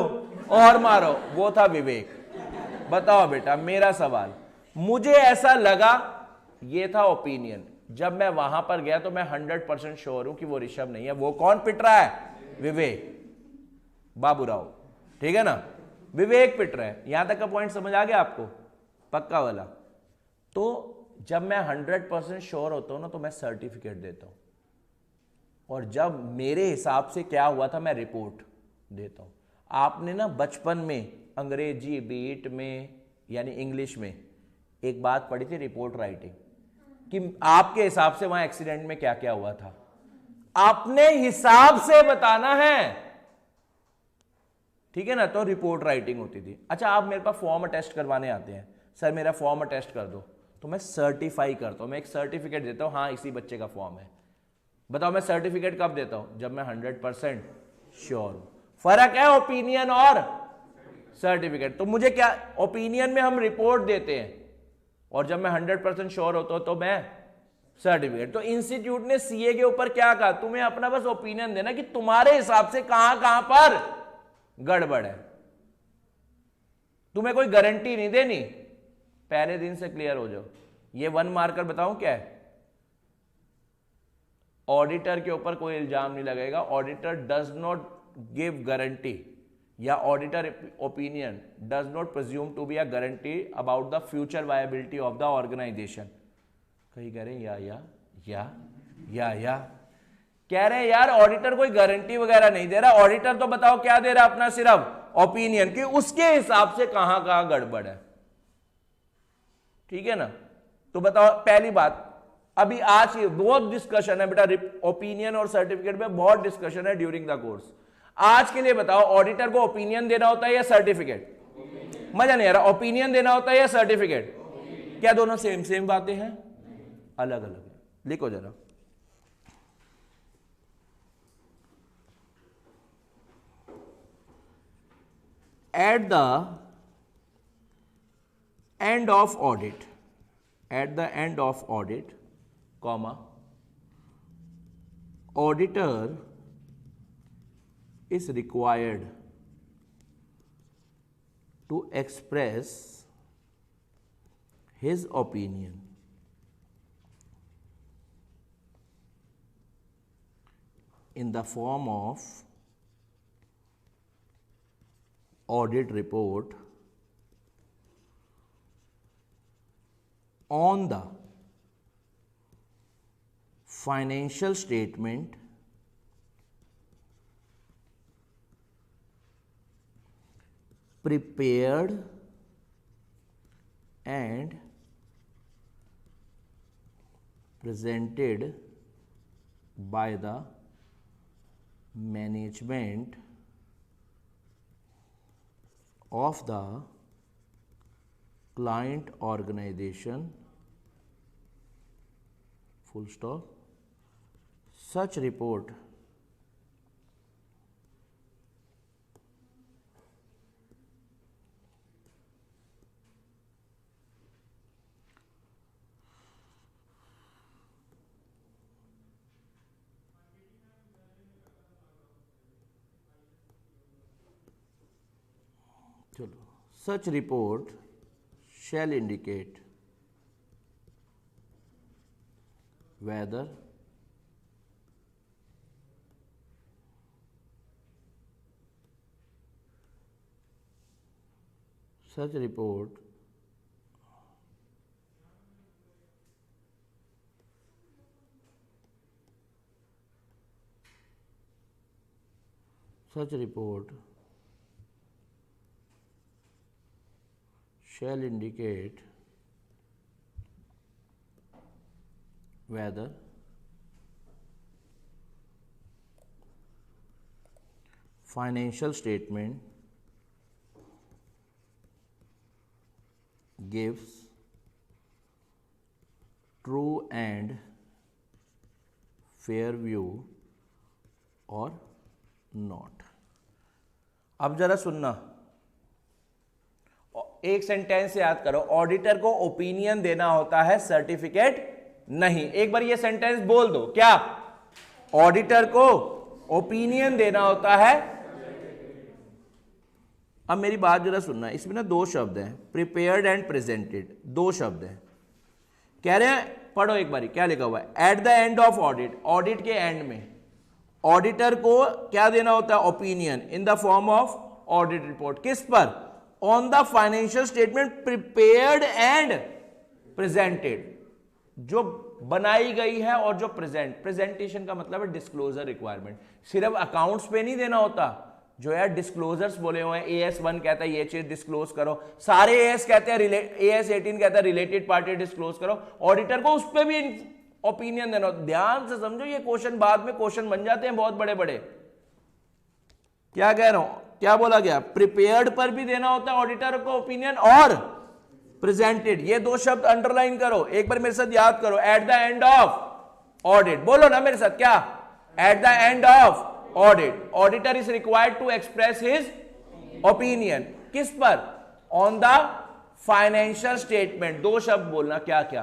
और मारो, वो था विवेक। बताओ बेटा मेरा सवाल, मुझे ऐसा लगा, ये था ओपिनियन। जब मैं वहां पर गया तो मैं 100% श्योर हूं कि वो ऋषभ नहीं है। वो कौन पिट रहा है? विवेक बाबूराव, ठीक है ना, विवेक पिट रहा है। यहां तक का पॉइंट समझ आ गया आपको? पक्का वाला। तो जब मैं 100% श्योर होता हूं ना तो मैं सर्टिफिकेट देता हूं, और जब मेरे हिसाब से क्या हुआ था मैं रिपोर्ट देता हूं। आपने ना बचपन में अंग्रेजी बीट में यानी इंग्लिश में एक बात पढ़ी थी, रिपोर्ट राइटिंग, कि आपके हिसाब से वहां एक्सीडेंट में क्या क्या हुआ था, अपने हिसाब से बताना है, ठीक है ना। तो रिपोर्ट राइटिंग होती थी। अच्छा, आप मेरे पास फॉर्म अटेस्ट करवाने आते हैं, सर मेरा फॉर्म अटेस्ट कर दो, तो मैं सर्टिफाई करता हूं, मैं एक सर्टिफिकेट देता हूं, हाँ इसी बच्चे का फॉर्म है। बताओ मैं सर्टिफिकेट कब देता हूं? जब मैं 100% श्योर हूं। फर्क है ओपिनियन और सर्टिफिकेट। तो मुझे क्या, ओपिनियन में हम रिपोर्ट देते हैं, और जब मैं 100% श्योर होता हूं तो मैं सर्टिफिकेट। तो इंस्टीट्यूट ने सीए के ऊपर क्या कहा? तुम्हें अपना बस ओपिनियन देना कि तुम्हारे हिसाब से कहां कहां पर गड़बड़ है, तुम्हें कोई गारंटी नहीं देनी। पहले दिन से क्लियर हो जाओ। ये 1 मार्कर बताऊं क्या है? ऑडिटर के ऊपर कोई इल्जाम नहीं लगेगा। Auditor does not give guarantee, या auditor opinion does not presume to be a guarantee about the future viability of the organisation. कहीं कह रहे हैं या कह रहे हैं यार ऑडिटर कोई गारंटी वगैरह नहीं दे रहा। ऑडिटर तो बताओ क्या दे रहा, अपना सिर्फ ओपिनियन, कि उसके हिसाब से कहां कहां गड़बड़ है, ठीक है ना। तो बताओ पहली बात, अभी आज ये बहुत डिस्कशन है बेटा, ओपिनियन और सर्टिफिकेट में बहुत डिस्कशन है ड्यूरिंग द कोर्स। आज के लिए बताओ, ऑडिटर को ओपिनियन देना होता है या सर्टिफिकेट? मजा नहीं आ रहा, ओपिनियन देना होता है या सर्टिफिकेट? क्या दोनों सेम सेम बातें हैं? अलग अलग है। लिखो जरा, at the end of audit, at the end of audit, comma, auditor is required to express his opinion in the form of audit report on the financial statement prepared and presented by the management of the client organization, full stop. Such report such report shall indicate whether such report shall indicate whether financial statement gives true and fair view or not। अब जरा सुनना, एक sentence याद करो, auditor को opinion देना होता है, सर्टिफिकेट नहीं। एक बार ये सेंटेंस बोल दो, क्या? ऑडिटर को ओपिनियन देना होता है। अब मेरी बात जरा सुनना, इसमें ना दो शब्द हैं, प्रिपेयर्ड एंड प्रेजेंटेड, दो शब्द हैं। कह रहे हैं, पढ़ो एक बारी क्या लिखा हुआ है। Eight the end of audit, audit के एंड में ऑडिटर को क्या देना होता है? Opinion in the form of audit report. किस पर? On the financial statement prepared and presented, जो बनाई गई है और जो प्रेजेंटेशन का मतलब है डिस्क्लोजर रिक्वायरमेंट। सिर्फ अकाउंट्स पे नहीं देना होता, जो यार डिस्क्लोजर्स बोले हुए हैं, AS1 कहता है ये चीज डिस्क्लोज करो, सारे AS कहते हैं, AS18 कहता है रिलेटेड पार्टी डिस्क्लोज करो, ऑडिटर को उस पर भी ओपिनियन देना। ध्यान से समझो, ये क्वेश्चन बाद में क्वेश्चन बन जाते हैं बहुत बड़े बड़े। क्या कह रहा हूं, क्या बोला गया? प्रिपेयर्ड पर भी देना होता है ऑडिटर को ओपिनियन, और प्रेजेंटेड। ये दो शब्द अंडरलाइन करो, एक बार मेरे साथ याद करो। At the end of audit, बोलो ना मेरे साथ, क्या? At the end of audit, auditor is required to express his opinion. किस पर? On the financial statement. दो शब्द बोलना, क्या क्या?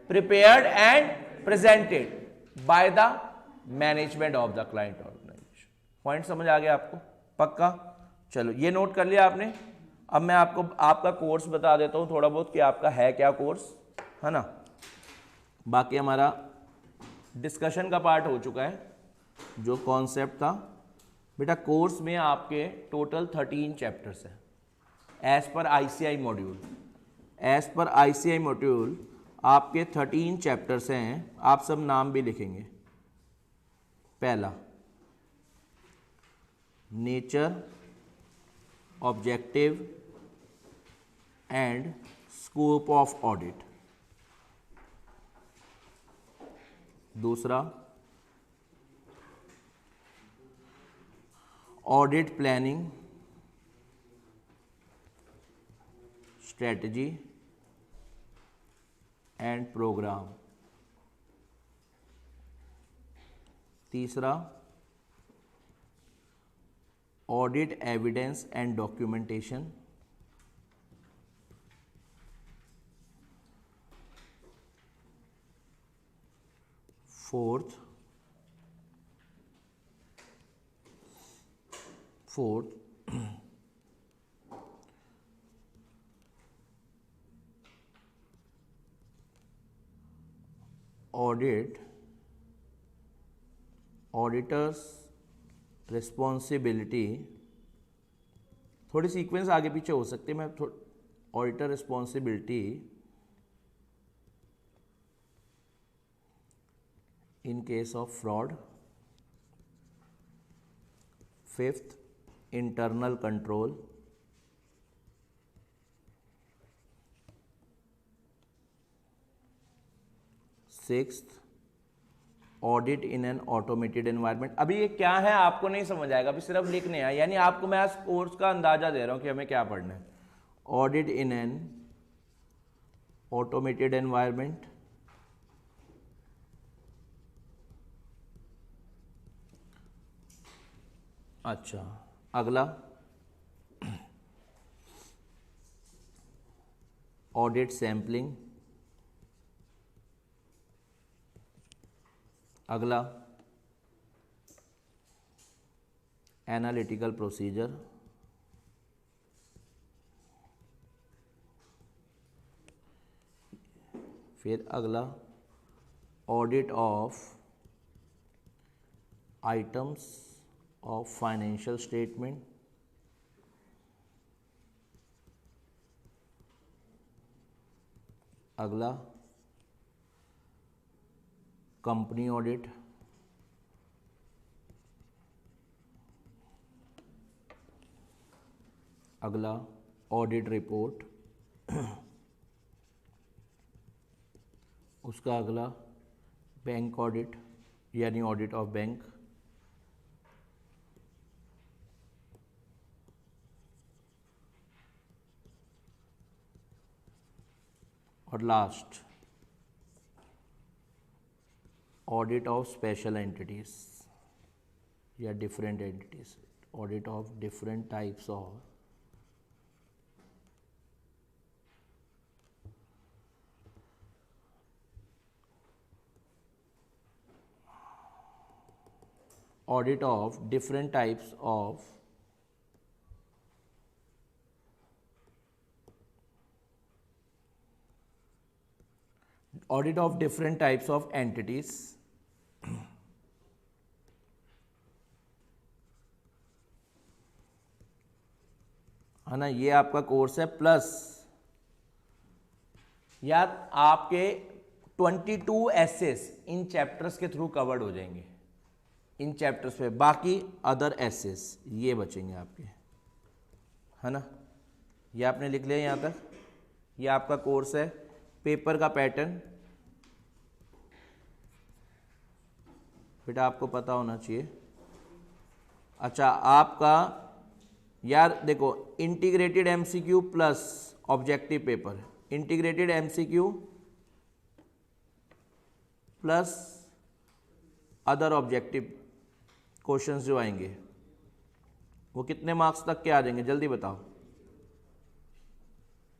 Prepared and presented by the management of the client organisation. Point समझ आ गया आपको? पक्का? चलो ये नोट कर लिया आपने। अब मैं आपको आपका कोर्स बता देता हूं थोड़ा बहुत कि आपका है क्या कोर्स, है ना। बाकी हमारा डिस्कशन का पार्ट हो चुका है, जो कॉन्सेप्ट था। बेटा कोर्स में आपके टोटल 13 चैप्टर्स हैं as per ICI module. As per ICI module आपके 13 चैप्टर्स हैं। आप सब नाम भी लिखेंगे। पहला, nature, objective and scope of audit. दूसरा, audit planning, strategy and programme. तीसरा, audit evidence and documentation. Fourth, auditor's responsibility. थोड़ी सीक्वेंस आगे पीछे हो सकती है, मैं auditor responsibility in case of fraud. Fifth, internal control. Sixth, audit in an automated environment. अभी ये क्या है आपको नहीं समझ आएगा, अभी सिर्फ लिखने हैं, यानी आपको मैं आज कोर्स का अंदाजा दे रहा हूं कि हमें क्या पढ़ना है। Audit in an automated environment. अच्छा, अगला ऑडिट सैंपलिंग। अगला एनालिटिकल प्रोसीजर। फिर अगला audit of items of financial statement, अगला कंपनी ऑडिट, अगला ऑडिट रिपोर्ट, उसका अगला बैंक ऑडिट यानी ऑडिट ऑफ बैंक, और last audit of special entities या different entities, audit of different types of audit of different types of entities है ना। ये आपका कोर्स है प्लस यार आपके 22 एसेस इन चैप्टर्स के थ्रू कवर्ड हो जाएंगे, इन चैप्टर्स पे। बाकी अदर एसेस ये बचेंगे आपके, है ना। ये आपने लिख लिया यहाँ तक। ये आपका कोर्स है पेपर का पैटर्न, बेटा आपको पता होना चाहिए। अच्छा आपका यार देखो integrated MCQ plus objective paper, integrated MCQ plus other objective questions जो आएंगे वो कितने मार्क्स तक के आ जाएंगे जल्दी बताओ?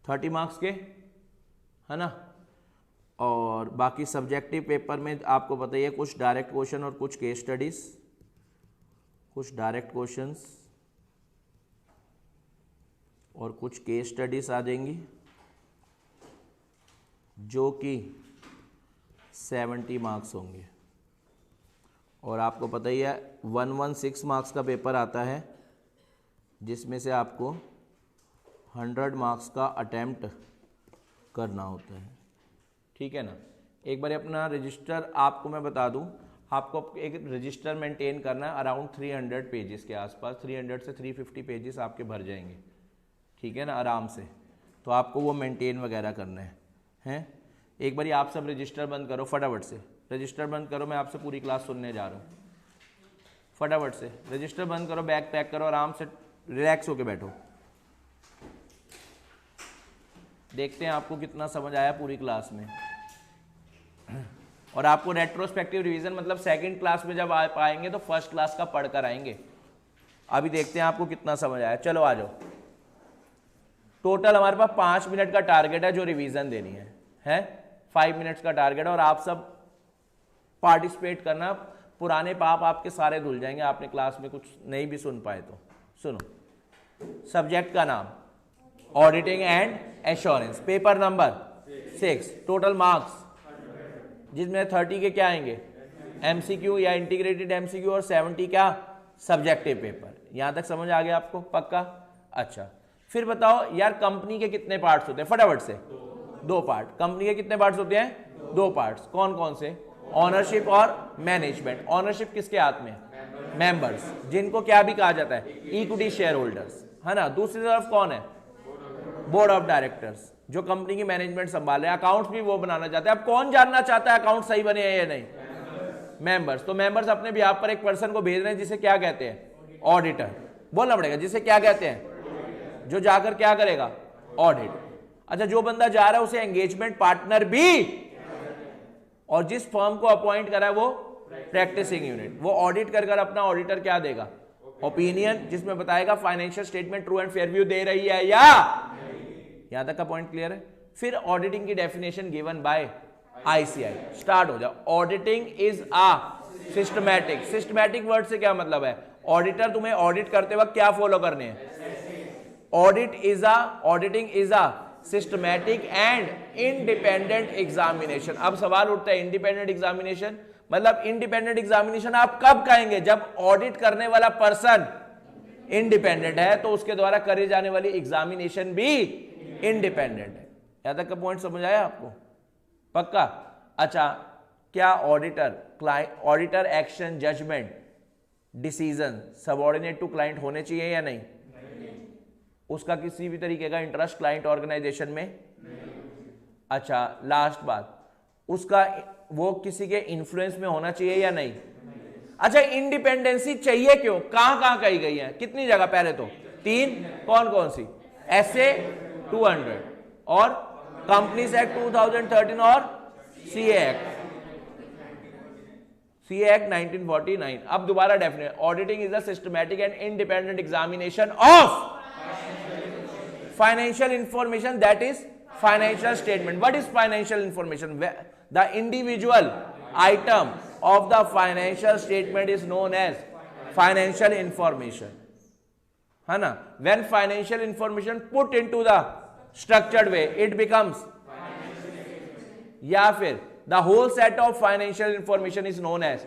30 मार्क्स के, है ना। और बाकी सब्जेक्टिव पेपर में आपको पता ही है कुछ डायरेक्ट क्वेश्चन और कुछ केस स्टडीज, कुछ डायरेक्ट क्वेश्चंस और कुछ केस स्टडीज आ जाएंगी जो कि 70 मार्क्स होंगे। और आपको पता ही है 116 मार्क्स का पेपर आता है जिसमें से आपको 100 मार्क्स का अटेम्प्ट करना होता है, ठीक है ना। एक बार अपना रजिस्टर आपको मैं बता दूं, आपको एक रजिस्टर मेंटेन करना है अराउंड 300 पेजेस के आसपास, 300 से 350 पेजेस आपके भर जाएंगे, ठीक है ना, आराम से। तो आपको वो मेंटेन वगैरह करना है। एक बार आप सब रजिस्टर बंद करो फटाफट से, रजिस्टर बंद करो, मैं आपसे पूरी क्लास सुनने जा रहा हूँ। फटाफट से रजिस्टर बंद करो, बैग पैक करो, आराम से रिलैक्स होके बैठो। देखते हैं आपको कितना समझ आया पूरी क्लास में। और आपको रेट्रोस्पेक्टिव रिवीजन मतलब सेकंड क्लास में जब आ पाएंगे तो फर्स्ट क्लास का पढ़कर आएंगे। अभी देखते हैं आपको कितना समझ आया। चलो आ जाओ। टोटल हमारे पास 5 मिनट का टारगेट है जो रिवीजन देनी है 5 मिनट्स का टारगेट है। और आप सब पार्टिसिपेट करना, पुराने पाप आपके सारे धुल जाएंगे, आपने क्लास में कुछ नहीं भी सुन पाए तो। सुनो, सब्जेक्ट का नाम auditing and assurance, paper number 6, total marks जिसमें 30 के क्या आएंगे एमसीक्यू या इंटीग्रेटेड एमसीक्यू और 70 क्या सब्जेक्टिव पेपर। यहां तक समझ आ गया आपको पक्का? अच्छा फिर बताओ यार कंपनी के कितने पार्ट्स होते हैं फटाफट से? 2 पार्ट। कंपनी के कितने पार्ट्स होते हैं? 2 पार्ट्स। कौन कौन से? ऑनरशिप और मैनेजमेंट। ऑनरशिप किसके हाथ में? मेंबर्स, जिनको क्या भी कहा जाता है इक्विटी शेयर होल्डर्स, है ना। दूसरी तरफ कौन है? बोर्ड ऑफ डायरेक्टर्स, जो कंपनी की मैनेजमेंट संभाल रहे हैं। अकाउंट्स भी वो बनाना चाहते हैं। अब कौन जानना चाहता है अकाउंट सही बने हैं या नहीं? मेंबर्स। तो मेंबर्स अपने भी आप पर एक पर्सन को भेज रहे हैं जिसे क्या कहते हैं? ऑडिटर। बोलना पड़ेगा, जिसे क्या कहते हैं? जो जाकर क्या करेगा? ऑडिट। अच्छा जो बंदा जा रहा है उसे एंगेजमेंट पार्टनर भी, और जिस फर्म को अपॉइंट करा है वो प्रैक्टिसिंग यूनिट, वो ऑडिट कर अपना ऑडिटर क्या देगा? ओपिनियन, जिसमें बताएगा financial statement true and fair view दे रही है या। यहां तक का पॉइंट क्लियर है? फिर ऑडिटिंग की definition given by ICI. Start हो जाओ। Auditing is a systematic. Systematic word से क्या मतलब है? ऑडिटर तुम्हें ऑडिट करते वक्त क्या फॉलो करने हैं? Auditing is a systematic and independent examination. अब सवाल उठता है इंडिपेंडेंट एग्जामिनेशन मतलब इंडिपेंडेंट एग्जामिनेशन आप कब कहेंगे? जब ऑडिट करने वाला पर्सन इंडिपेंडेंट है तो उसके द्वारा करे जाने वाली एग्जामिनेशन भी इंडिपेंडेंट है। यहां तक का पॉइंट समझ आया आपको? पक्का? अच्छा, क्या auditor action, judgement, decision subordinate to client होने चाहिए या नहीं? उसका किसी भी तरीके का इंटरेस्ट क्लाइंट ऑर्गेनाइजेशन में नहीं। अच्छा, लास्ट बात, उसका वो किसी के इन्फ्लुएंस में होना चाहिए या नहीं? अच्छा, इंडिपेंडेंसी चाहिए क्यों? कहां कही गई है? कितनी जगह? पहले तो 3, कौन कौन सी? SA 200 और कंपनीज एक्ट 2013 और CA एक्ट 1949। अब दोबारा definite, auditing is the systematic and independent examination of financial information, that is financial statement. What is financial information? The individual item of the financial statement is known as financial information, है ना? When financial information put into the structured way, it becomes, या फिर the whole set of financial information is known as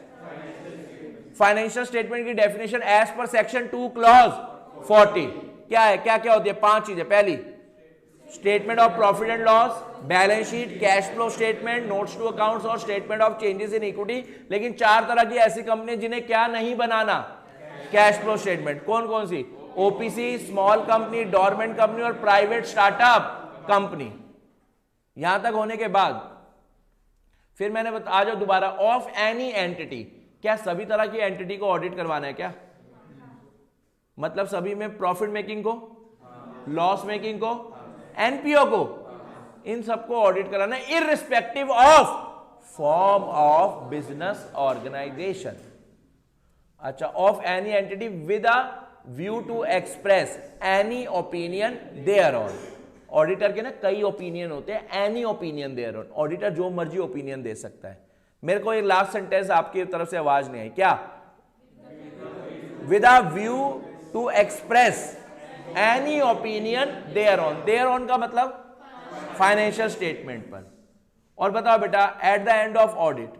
financial statement की definition as per section 2 clause 40 क्या है? क्या क्या होती है? 5 चीजें। पहली, statement of profit and loss, balance sheet, cash flow statement, notes to accounts और statement of changes in equity. लेकिन 4 तरह की ऐसी कंपनी जिन्हें क्या नहीं बनाना? Cash flow statement. कौन कौन सी? OPC, small company, dormant company और प्राइवेट स्टार्टअप कंपनी। यहां तक होने के बाद फिर मैंने आ जाओ दोबारा, ऑफ एनी एंटिटी। क्या सभी तरह की एंटिटी को ऑडिट करवाना है क्या? मतलब सभी में प्रॉफिट मेकिंग को, लॉस मेकिंग को, NPO को, इन सबको ऑडिट कराना है irrespective of form of business organisation. अच्छा, of any entity with a view to express any opinion there on. Auditor के ना कई ओपिनियन होते हैं, any opinion there on. Auditor जो मर्जी ओपिनियन दे सकता है। मेरे को एक लास्ट सेंटेंस आपकी तरफ से आवाज नहीं आई, क्या? With a view to express any opinion there on. There on का मतलब फाइनेंशियल स्टेटमेंट पर। और बताओ बेटा, at the end of audit,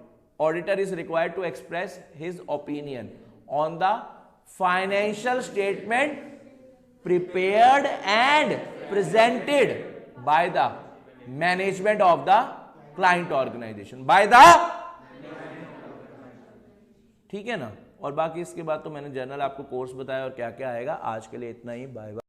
auditor is required to express his opinion on the financial statement prepared and presented by the management of the client organisation, by the, ठीक है ना? और बाकी इसके बाद तो मैंने जनरल आपको कोर्स बताया और क्या क्या आएगा। आज के लिए इतना ही, बाय बाय।